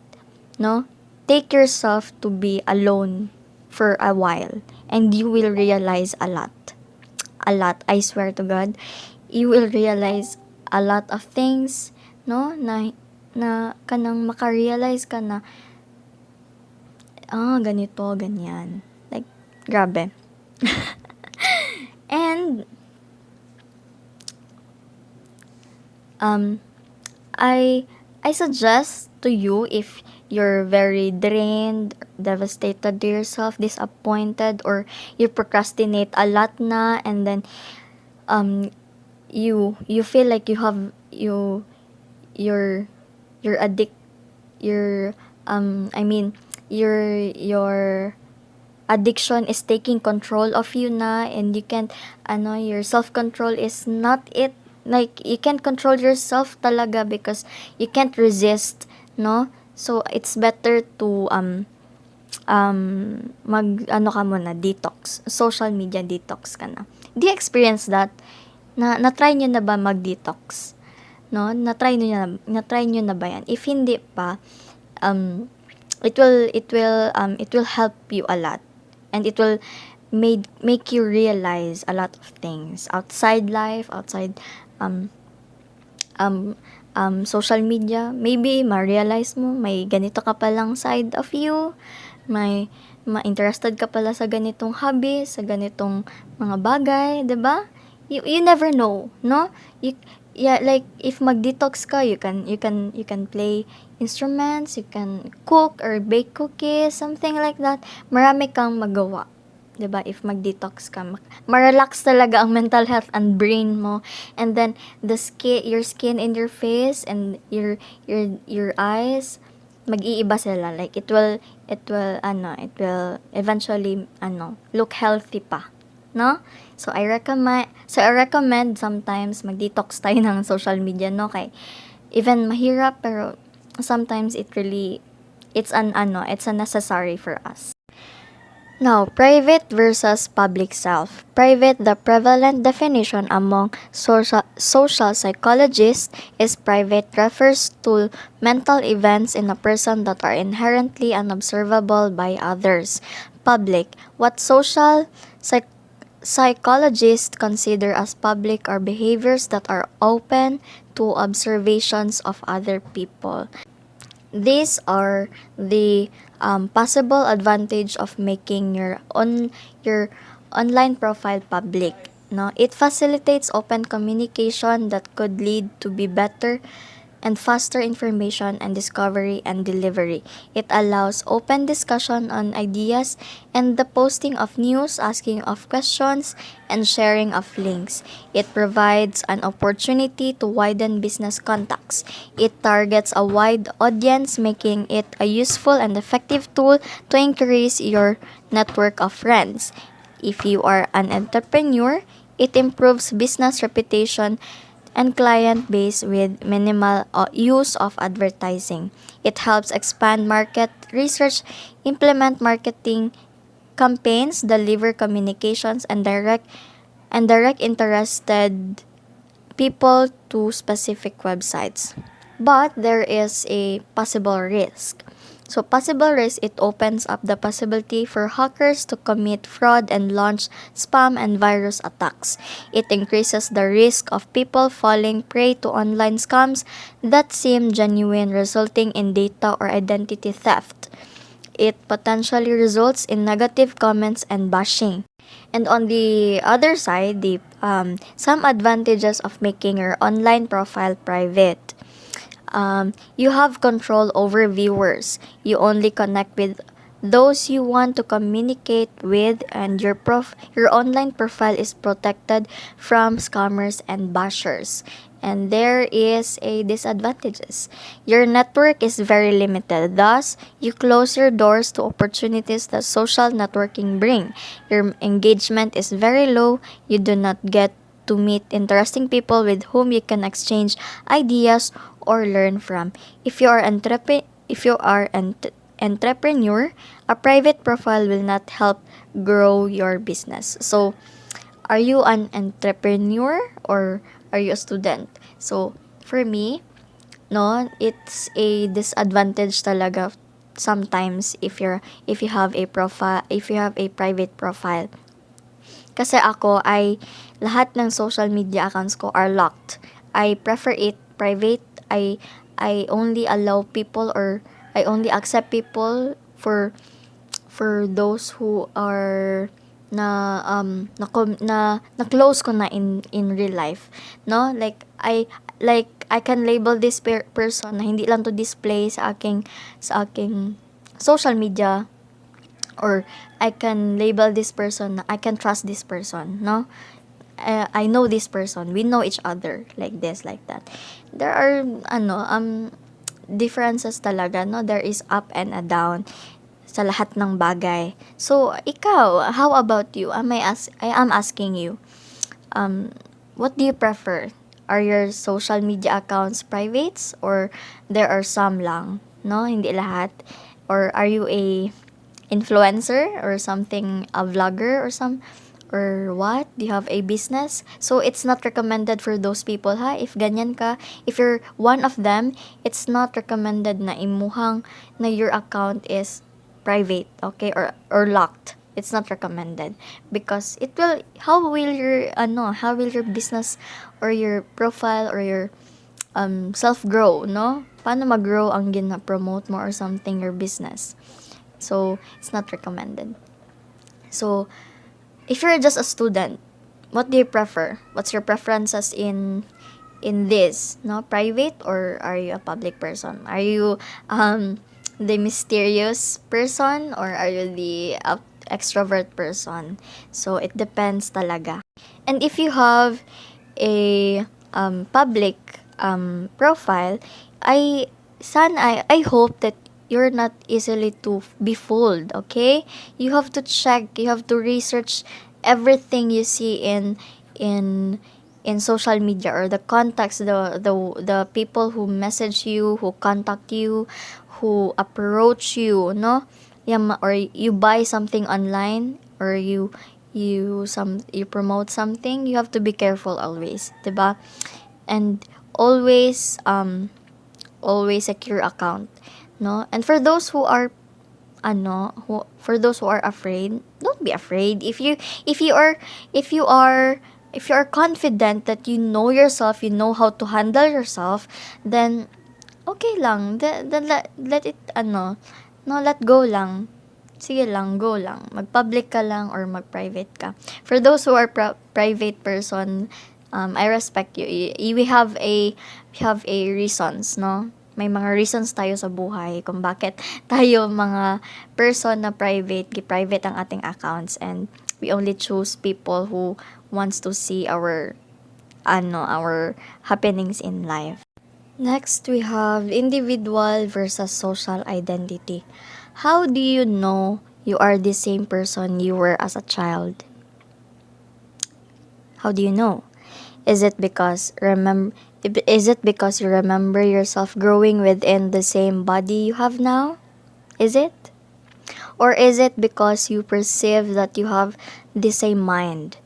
no? Take yourself to be alone for a while and you will realize a lot. A lot, I swear to God. You will realize a lot of things, no? Na kanang makarealize ka na, ganito, ganyan. Like, grabe. And, I suggest to you, if you're very drained, devastated to yourself, disappointed, or you procrastinate a lot na, and then you feel like you're addict your I mean your addiction is taking control of you na, and you can't your self control is not it, like you can't control yourself talaga because you can't resist, no? So it's better to mag ka muna, detox, social media detox ka na. Do you experience that? Na-try niyo na ba mag-detox? No? Na-try niyo na ba yan? If hindi pa, it will help you a lot, and it will make you realize a lot of things outside life, outside social media. Maybe ma-realize mo may ganito ka palang side of you, may ma-interested ka pala sa ganitong hobby, sa ganitong mga bagay, 'di ba? You never know, no? Yeah, like if mag-detox ka, you can play instruments, you can cook or bake cookies, something like that. Marami kang magawa, 'Di ba? If mag-detox ka, ma-relax talaga ang mental health and brain mo. And then your skin and your face and your eyes, mag-iiba sila. Like it will eventually look healthy pa, no? So I recommend sometimes mag-detox tayo ng social media, no? Kay even mahirap, pero sometimes it's a necessary for us. Now, private versus public self. Private, the prevalent definition among social psychologists is private refers to mental events in a person that are inherently unobservable by others. Public, what social psychologists consider as public are behaviors that are open to observations of other people. These are the possible advantage of making your online profile public. No, it facilitates open communication that could lead to be better and faster information and discovery and delivery. It allows open discussion on ideas and the posting of news, asking of questions, and sharing of links. It provides an opportunity to widen business contacts. It targets a wide audience, making it a useful and effective tool to increase your network of friends. If you are an entrepreneur, it improves business reputation and client base with minimal use of advertising. It helps expand market research, implement marketing campaigns, deliver communications, and direct interested people to specific websites. But there is a possible risk. So possible risk, it opens up the possibility for hackers to commit fraud and launch spam and virus attacks. It increases the risk of people falling prey to online scams that seem genuine, resulting in data or identity theft. It potentially results in negative comments and bashing. And on the other side, some advantages of making your online profile private. You have control over viewers. You only connect with those you want to communicate with, and your online profile is protected from scammers and bashers. And there is a disadvantages. Your network is very limited. Thus, you close your doors to opportunities that social networking bring. Your engagement is very low. You do not get to meet interesting people with whom you can exchange ideas or learn from. If you are entrepreneur, a private profile will not help grow your business. So, are you an entrepreneur or are you a student? So, for me, no, it's a disadvantage talaga sometimes if you have a private profile. Kasi ako ay lahat ng social media accounts ko are locked. I prefer it private. I only allow people, or I only accept people for those who are na close ko na in real life, no? Like I can label this person na hindi lang to display sa aking social media, or I can label this person na I can trust this person, no? I know this person. We know each other, like this, like that. There are differences talaga, no? There is up and a down sa lahat ng bagay. So, ikaw, how about you? I am asking you, what do you prefer? Are your social media accounts privates, or there are some lang, no? Hindi lahat. Or are you a influencer or something, a vlogger or what? Do you have a business? So it's not recommended for those people, ha? If ganyan ka, if you're one of them, it's not recommended na imuhang na your account is private, okay? Or locked. It's not recommended because it will how will your business or your profile or your self grow, no? Paano mag-grow ang gina-promote mo or something, your business? So it's not recommended. So if you're just a student, what do you prefer? What's your preferences in this? No, private, or are you a public person? Are you the mysterious person, or are you the extrovert person. So, it depends talaga. And if you have a public profile, I hope that you're not easily to be fooled, okay? You have to check, you have to research everything you see in in social media, or the contacts, the people who message you, who contact you, who approach you, no? Or you buy something online, or you promote something, you have to be careful always, 'di ba? And always always secure account, no? And for those who are for those who are afraid, don't be afraid. If you are if you are if you are confident that you know yourself, you know how to handle yourself, then okay lang. Then let it no, let go lang. Sige lang, go lang. Mag-public ka lang or mag-private ka. For those who are private person, I respect you. We have a reasons, no? May mga reasons tayo sa buhay kung bakit tayo mga person na private ang ating accounts, and we only choose people who wants to see our happenings in life. Next, we have individual versus social identity. How do you know you are the same person you were as a child? How do you know? Is it because you remember yourself growing within the same body you have now? Is it? Or is it because you perceive that you have the same mind?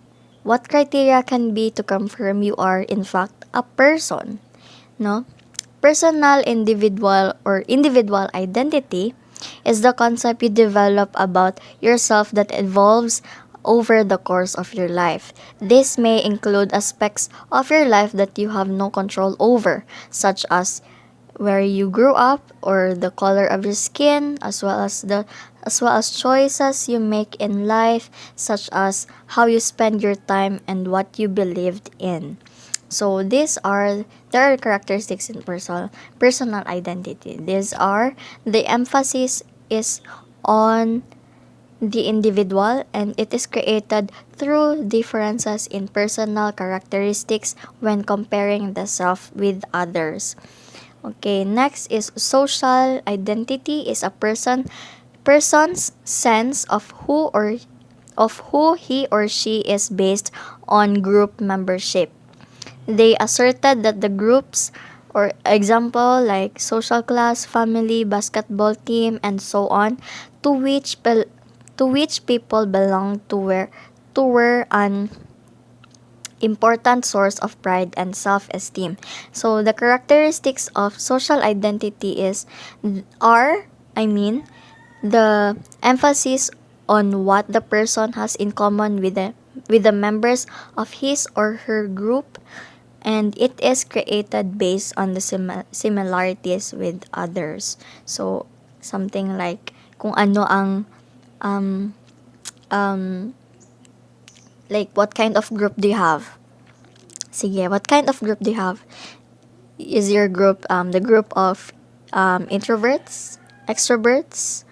What criteria can be to confirm you are in fact a person? No? Personal, individual identity is the concept you develop about yourself that evolves over the course of your life. This may include aspects of your life that you have no control over, such as where you grew up or the color of your skin, as well as choices you make in life, such as how you spend your time and what you believed in. So there are characteristics in personal identity. The emphasis is on the individual, and it is created through differences in personal characteristics when comparing the self with others. Okay, next is social identity is a person's sense of who he or she is based on group membership. They asserted that the groups, or example like social class, family, basketball team, and so on, to which people belong were an important source of pride and self-esteem. So the characteristics of social identity the emphasis on what the person has in common with the members of his or her group, and it is created based on the similarities with others. So something like kung ano ang um like what kind of group do you have? Sige, what kind of group do you have? Is your group the group of introverts, extroverts,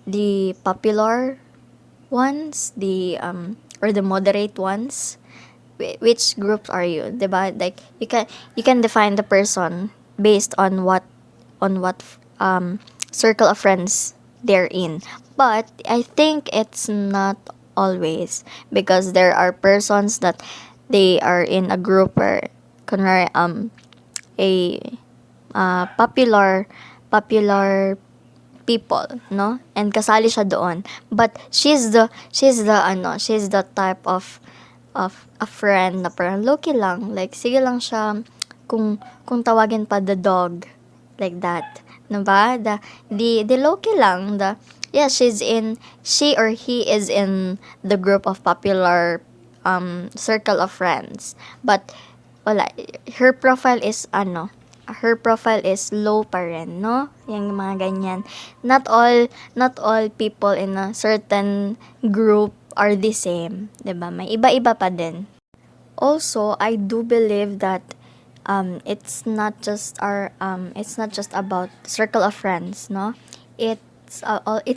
the popular ones, or the moderate ones? Which groups are you? Diba? Like you can define the person based on what circle of friends they're in. But I think it's not always, because there are persons that they are in a group where kunwari a popular people, no? And kasali siya doon. But she's the type of a friend na parang low-key lang. Like, sige lang siya kung tawagin pa the dog. Like that. Diba? The low-key lang. She or he is in the group of popular circle of friends. But, wala. Her profile is low pa rin, no? Yung mga ganyan. Not all people in a certain group are the same, 'di ba? May iba-iba pa din. Also, I do believe that it's not just about circle of friends, no? It's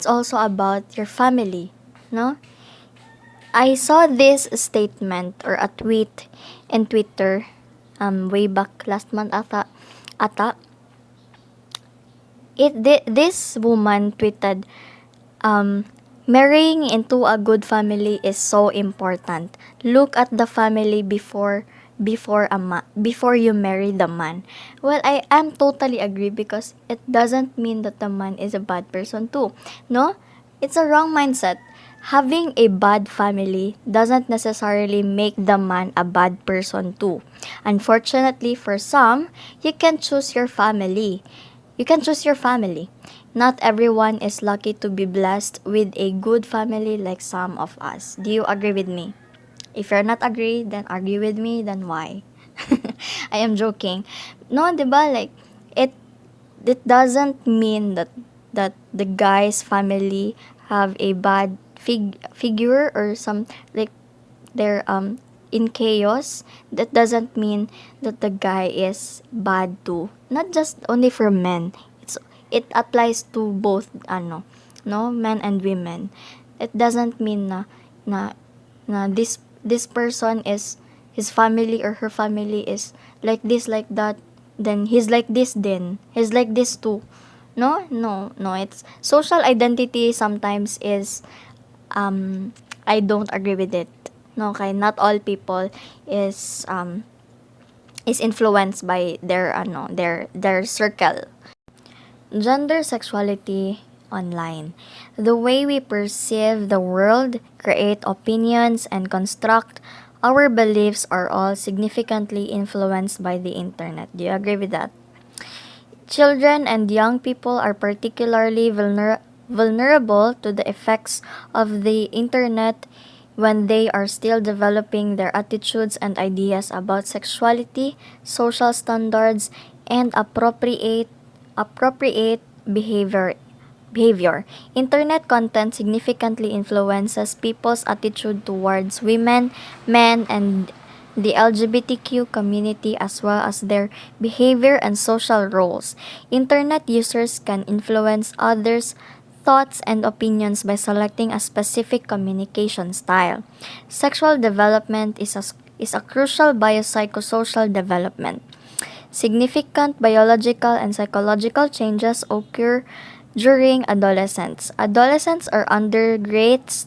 also about your family, no? I saw this statement or a tweet in Twitter way back last month ata. This woman tweeted, marrying into a good family is so important. Look at the family before you marry the man. Well, I am totally agree because it doesn't mean that the man is a bad person too. No? It's a wrong mindset. Having a bad family doesn't necessarily make the man a bad person too. Unfortunately for some, you can choose your family. You can choose your family. Not everyone is lucky to be blessed with a good family like some of us. Do you agree with me? If you're not agree, then argue with me, then why? I am joking. No, 'di ba? Like it doesn't mean that the guy's family have a bad figure or some like they're in chaos. That doesn't mean that the guy is bad too. Not just only for men. It applies to both no, men and women. It doesn't mean na this person is his family or her family is like this like that, then he's like this, then he's like this too. No, it's social identity sometimes is I don't agree with it. No, okay, not all people is influenced by their circle. Gender sexuality online. The way we perceive the world, create opinions, and construct our beliefs are all significantly influenced by the internet. Do you agree with that? Children and young people are particularly vulnerable to the effects of the internet when they are still developing their attitudes and ideas about sexuality, social standards, and appropriate behavior. Internet content significantly influences people's attitude towards women, men, and the LGBTQ community as well as their behavior and social roles. Internet users can influence others' thoughts and opinions by selecting a specific communication style. Sexual development is a crucial biopsychosocial development. Significant biological and psychological changes occur during adolescence. Adolescents are under great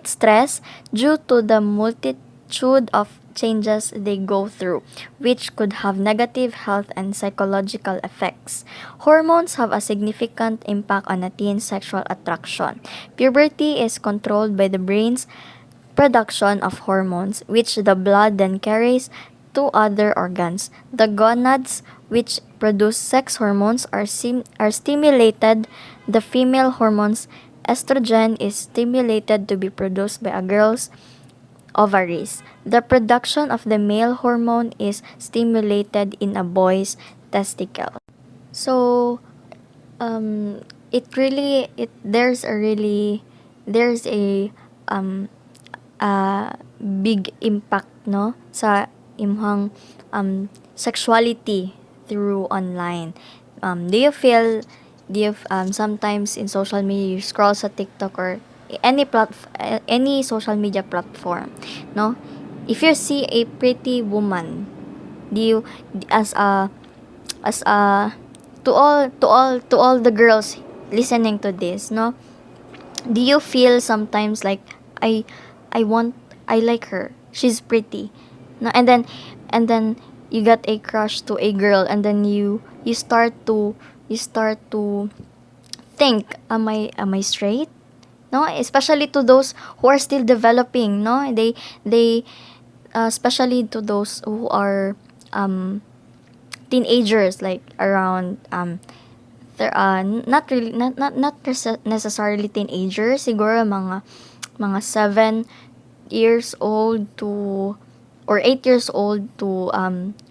stress due to the multitude of changes they go through, which could have negative health and psychological effects. Hormones have a significant impact on a teen's sexual attraction. Puberty is controlled by the brain's production of hormones, which the blood then carries to other organs. The gonads, which produce sex hormones, are stimulated. The female hormones estrogen is stimulated to be produced by a girl's ovaries. The production of the male hormone is stimulated in a boy's testicle. So, it really it there's a big impact no sa imong sexuality through online. Do you feel sometimes in social media you scroll sa TikTok or any social media platform, no? If you see a pretty woman, do you as a to all the girls listening to this, no? Do you feel sometimes like I I like her. She's pretty. No, and then you got a crush to a girl and then you start to think, am I straight? No, especially to those who are still developing, no? They especially to those who are teenagers like around not necessarily teenagers, siguro mga 7 years old to or 8 years old to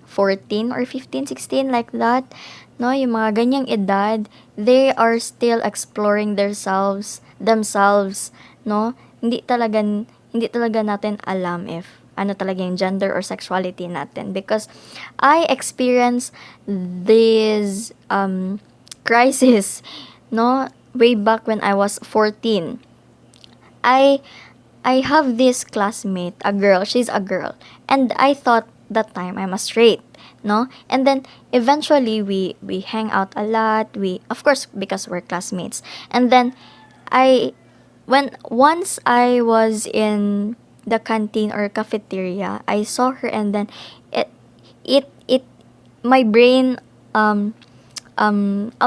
14 or 15, 16 like that. No, yung mga ganyang edad, they are still exploring themselves, no? Hindi talaga natin alam if ano talaga yung gender or sexuality natin. Because I experienced this crisis, no, way back when I was 14. I I have this classmate, a girl, she's a girl, and I thought that time I'm a straight, no? And then eventually we hang out a lot. We, of course, because we're classmates. And then I when once I was in the canteen or cafeteria, I saw her, and then it it my brain, out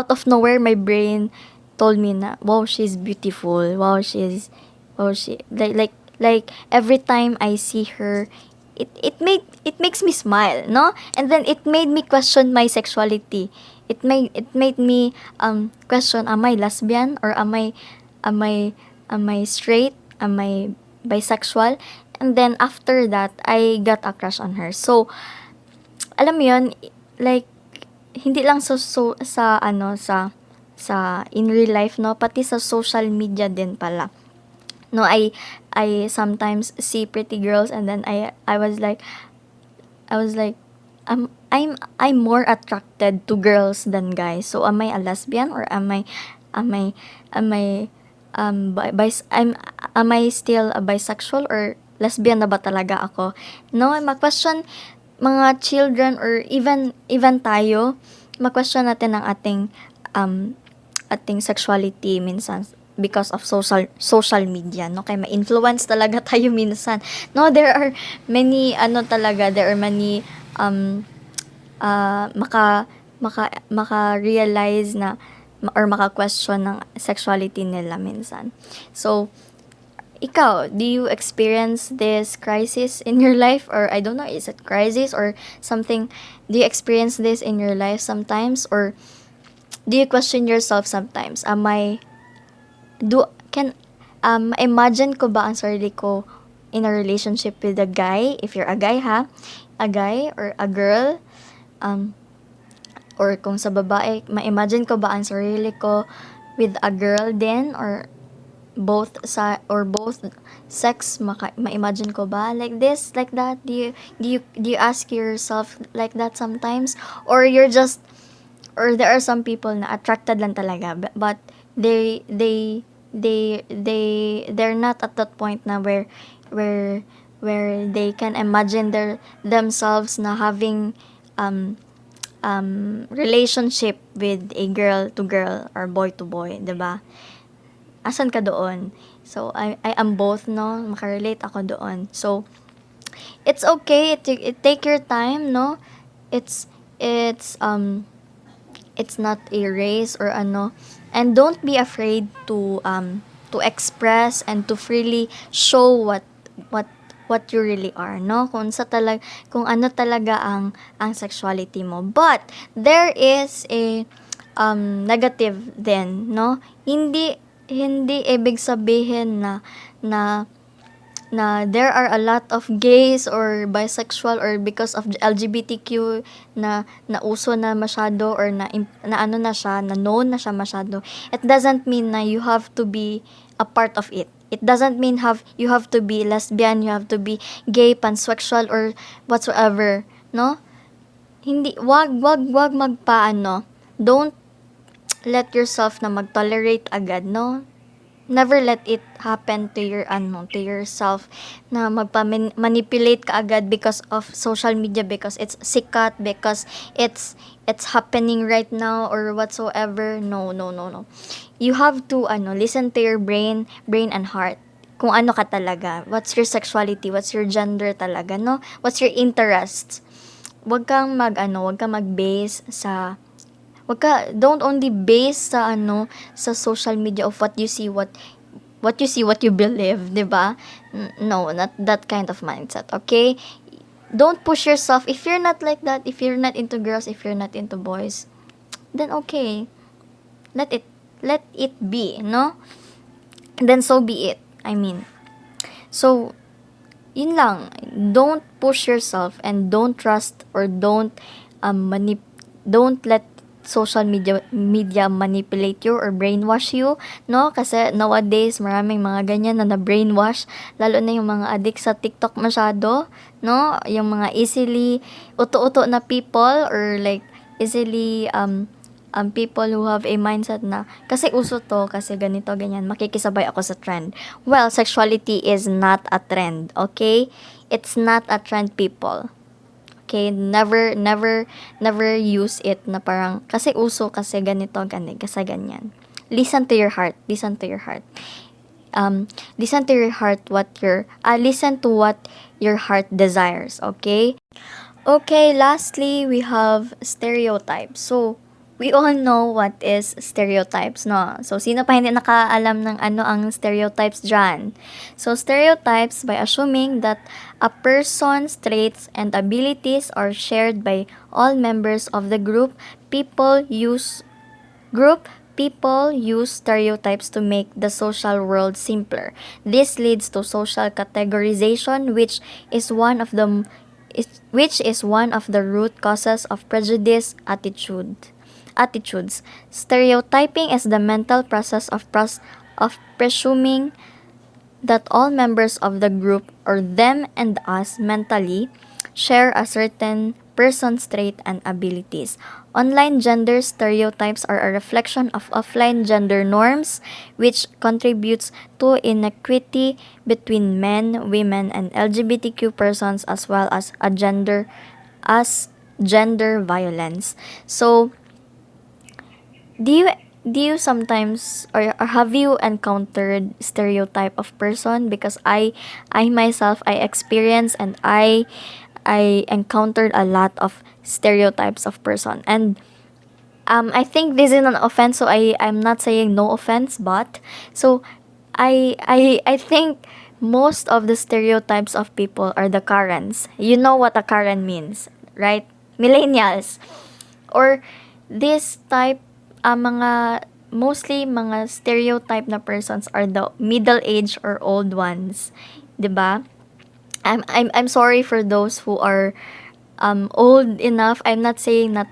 of nowhere, my brain told me na, wow, she's beautiful. Wow, she like every time I see her, it makes me smile, no? And then it made me question my sexuality. It made me question, am I lesbian, or am I am I straight? Am I bisexual? And then after that, I got a crush on her. So, alam mo yun, like, hindi lang sa ano, sa in real life, no, pati sa social media din pala. No, I sometimes see pretty girls, and then I was like, I'm more attracted to girls than guys. So am I a lesbian, or am I am I am I still a bisexual, or lesbian na ba talaga ako? No, ma-question mga children, or even tayo, ma-question natin ang ating sexuality minsan because of social media, no? Kaya ma-influence talaga tayo minsan. No, there are many maka-realize na, or maka-question ng sexuality nila minsan. So, ikaw, do you experience this crisis in your life? Or I don't know, is it crisis or something? Do you experience this in your life sometimes? Or do you question yourself sometimes? Imagine ko ba ang sarili ko in a relationship with a guy? If you're a guy, ha? A guy or a girl? Or kung sa babae, ma-imagine ko ba ang sarili ko with a girl din? Or both sex, ma-imagine ko ba like this, like that? Do you ask yourself like that sometimes? Or there are some people na attracted lang talaga, but they're not at that point na where they can imagine themselves na having relationship with a girl to girl or boy to boy, 'di ba? Asan ka doon? So, I am both, no? Makarelate ako doon. So, it's okay. Take your time, no? It's not a race or ano. And don't be afraid to express and to freely show what you really are, no? Kung ano talaga ang sexuality mo. But there is a negative then, no? Hindi ibig sabihin na there are a lot of gays or bisexual, or because of LGBTQ na nauso na masyado, or na ano na siya, na known na siya masyado. It doesn't mean na you have to be a part of it. It doesn't mean you have to be lesbian, you have to be gay, pansexual, or whatsoever, no? Hindi, wag magpaano. Don't let yourself na mag-tolerate agad, no? Never let it happen to yourself na magpa-manipulate ka agad because of social media, because it's sikat, because it's happening right now, or whatsoever. No. You have to listen to your brain and heart. Kung ano ka talaga, what's your sexuality, what's your gender talaga, no? What's your interests? Wag kang mag-base sa don't only base sa social media of what you see, what you believe, 'di ba? No, not that kind of mindset, okay? Don't push yourself if you're not like that, if you're not into girls, if you're not into boys. Then okay. Let it be, no? And then so be it. I mean. So, yun lang. Don't push yourself, and don't trust, or don't let social media manipulate you or brainwash you, no? Kasi nowadays maraming mga ganyan na brainwash, lalo na yung mga addict sa TikTok masyado, no? Yung mga easily uto-uto na people, or like easily people who have a mindset na kasi uso to, kasi ganito ganyan, makikisabay ako sa trend. Well, sexuality is not a trend, okay? It's not a trend, people. Okay, never use it na parang kasi uso, kasi ganito, kasi ganyan. Listen to your heart. Listen to your heart. Listen to your heart, listen to what your heart desires, okay? Okay, lastly, we have stereotypes. So, we all know what is stereotypes, no? So, sino pa hindi nakaalam ng ano ang stereotypes dyan? So, stereotypes, by assuming that a person's traits and abilities are shared by all members of the group, people use stereotypes to make the social world simpler. This leads to social categorization, which is one of the root causes of prejudice attitudes. Stereotyping is the mental process of presuming that all members of the group, or them and us mentally, share a certain person's trait and abilities. Online gender stereotypes are a reflection of offline gender norms, which contributes to inequity between men, women, and LGBTQ persons, as well as gender violence. So, do you sometimes, or have you encountered stereotype of person? Because I myself, I experienced, and I encountered a lot of stereotypes of person. And I think this is an offense, so I'm not saying no offense, but so I think most of the stereotypes of people are the Karens. You know what a Karen means, right? Millennials. Or this type, mostly mga stereotype na persons are the middle-aged or old ones, 'di ba? I'm sorry for those who are old enough. I'm not saying na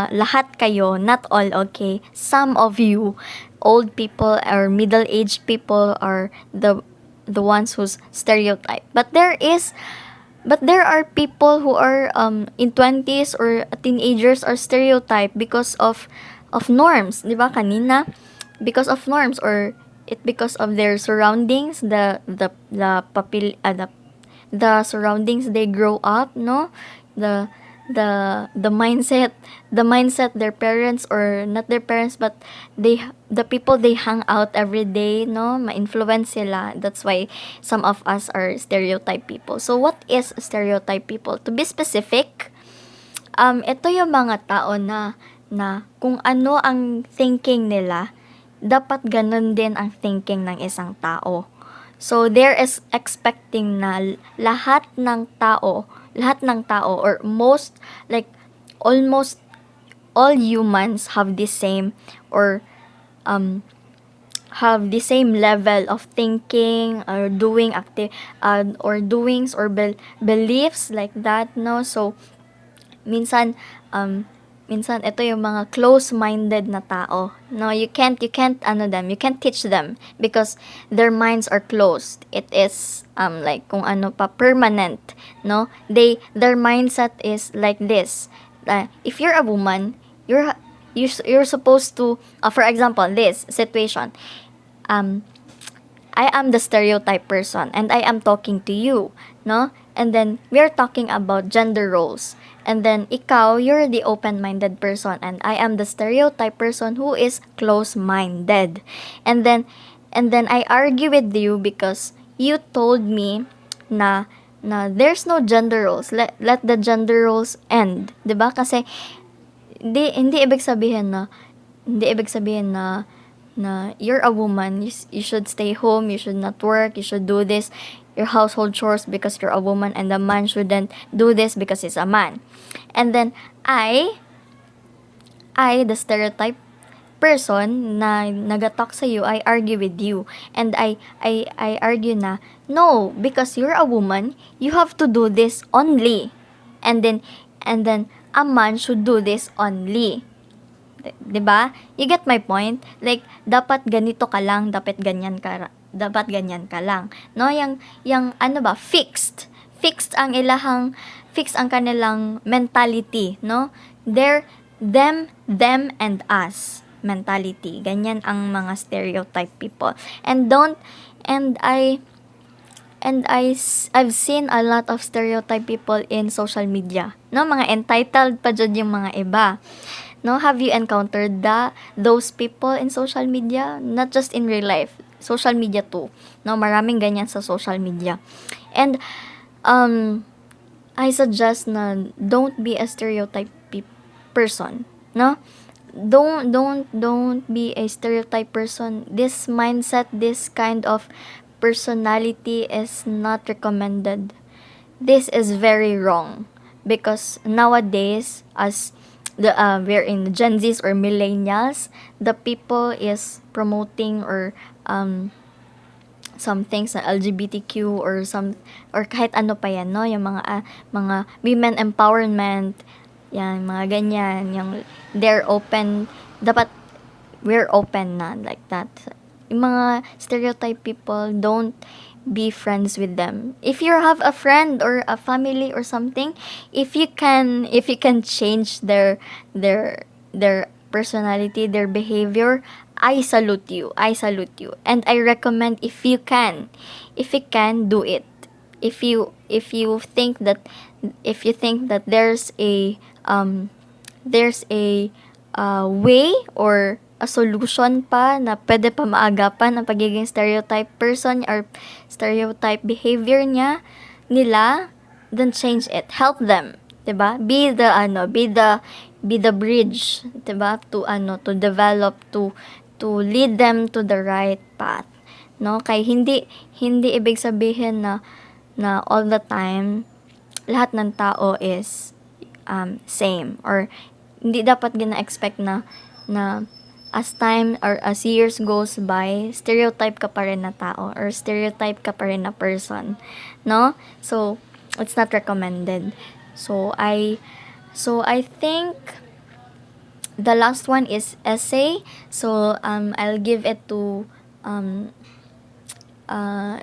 lahat kayo, not all, okay? Some of you old people or middle-aged people are the ones who's stereotype. But there are people who are in 20s or teenagers are stereotype because of norms, 'di ba kanina? Because of norms, or because of their surroundings, the surroundings they grow up, no? The mindset their parents, or not their parents, but the people they hang out every day, no? Ma-influence sila. That's why some of us are stereotype people. So what is stereotype people? To be specific, ito yung mga tao na kung ano ang thinking nila, dapat ganun din ang thinking ng isang tao. So, there is expecting na lahat ng tao, or most, like, almost all humans have the same, or have the same level of thinking, or doings, or beliefs, like that, no? So, minsan ito yung mga close-minded na tao, no? You can't teach them, because their minds are closed. It is like kung ano pa, permanent, no? Their mindset is like this. If you're a woman, you're supposed to, for example, this situation, I am the stereotype person, and I am talking to you, no? And then we're talking about gender roles. And then you're the open-minded person, and I am the stereotype person who is close-minded. And then I argue with you because you told me na there's no gender roles. Let the gender roles end, 'di ba? Kasi hindi ibig sabihin na you're a woman, you should stay home, you should not work, you should do this, your household chores, because you're a woman, and the man shouldn't do this because he's a man. And then I the stereotype person na nagatalk sa you, I argue with you, and I argue na no, because you're a woman, you have to do this only, and then a man should do this only. 'Di ba? You get my point? Like, dapat ganito ka lang, dapat ganyan ka lang. No, yang ano ba, fixed ang kanilang mentality, no? Them and us mentality. Ganyan ang mga stereotype people. And don't and I've seen a lot of stereotype people in social media. No, mga entitled pa jud yung mga iba. No, have you encountered those people in social media? Not just in real life, social media too. No, maraming ganyan sa social media. And I suggest na don't be a stereotype person, no? Don't be a stereotype person. This mindset, this kind of personality is not recommended. This is very wrong because nowadays, as we're in Gen Zs or millennials, the people is promoting or some things na LGBTQ or kahit ano pa yan, no, yung mga women empowerment, yan, mga ganyan, yung they're open, dapat we're open na, like that. Yung mga stereotype people, don't be friends with them. If you have a friend or a family or something, if you can change their personality, their behavior, I salute you. And I recommend, if you can, do it. If you think that there's a way or a solution pa na pwede pa maagapan ang pagiging stereotype person or stereotype behavior nila, then change it. Help them, 'di ba? Be the bridge, 'di ba? To develop, to lead them to the right path. No? Kay hindi ibig sabihin na all the time lahat ng tao is same, or hindi dapat gina-expect na as time or as years goes by, stereotype ka pa rin na tao or stereotype ka pa rin na person, no? So it's not recommended. So I think the last one is essay. So I'll give it to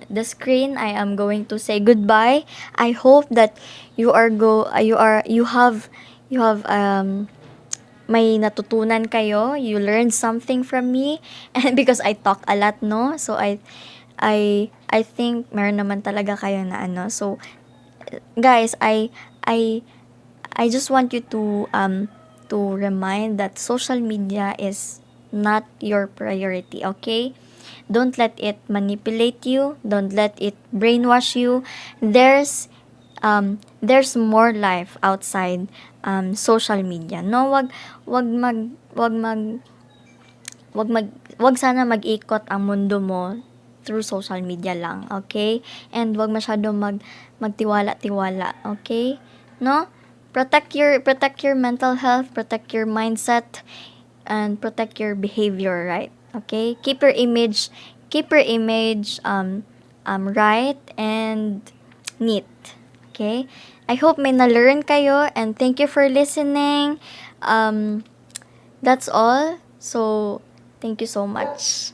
the screen. I am going to say goodbye. I hope that you have may natutunan kayo, you learned something from me, and because I talk a lot, no? So I think meron naman talaga kayo na ano. So guys, I just want you to remind that social media is not your priority, okay? Don't let it manipulate you. Don't let it brainwash you. There's more life outside social media. No, wag sana mag-ikot ang mundo mo through social media lang, okay? And wag masyado magtiwala-tiwala, okay? No? Protect your mental health, protect your mindset, and protect your behavior, right? Okay? Keep your image right and neat. Okay? I hope may na-learn kayo, and thank you for listening. That's all. So, thank you so much.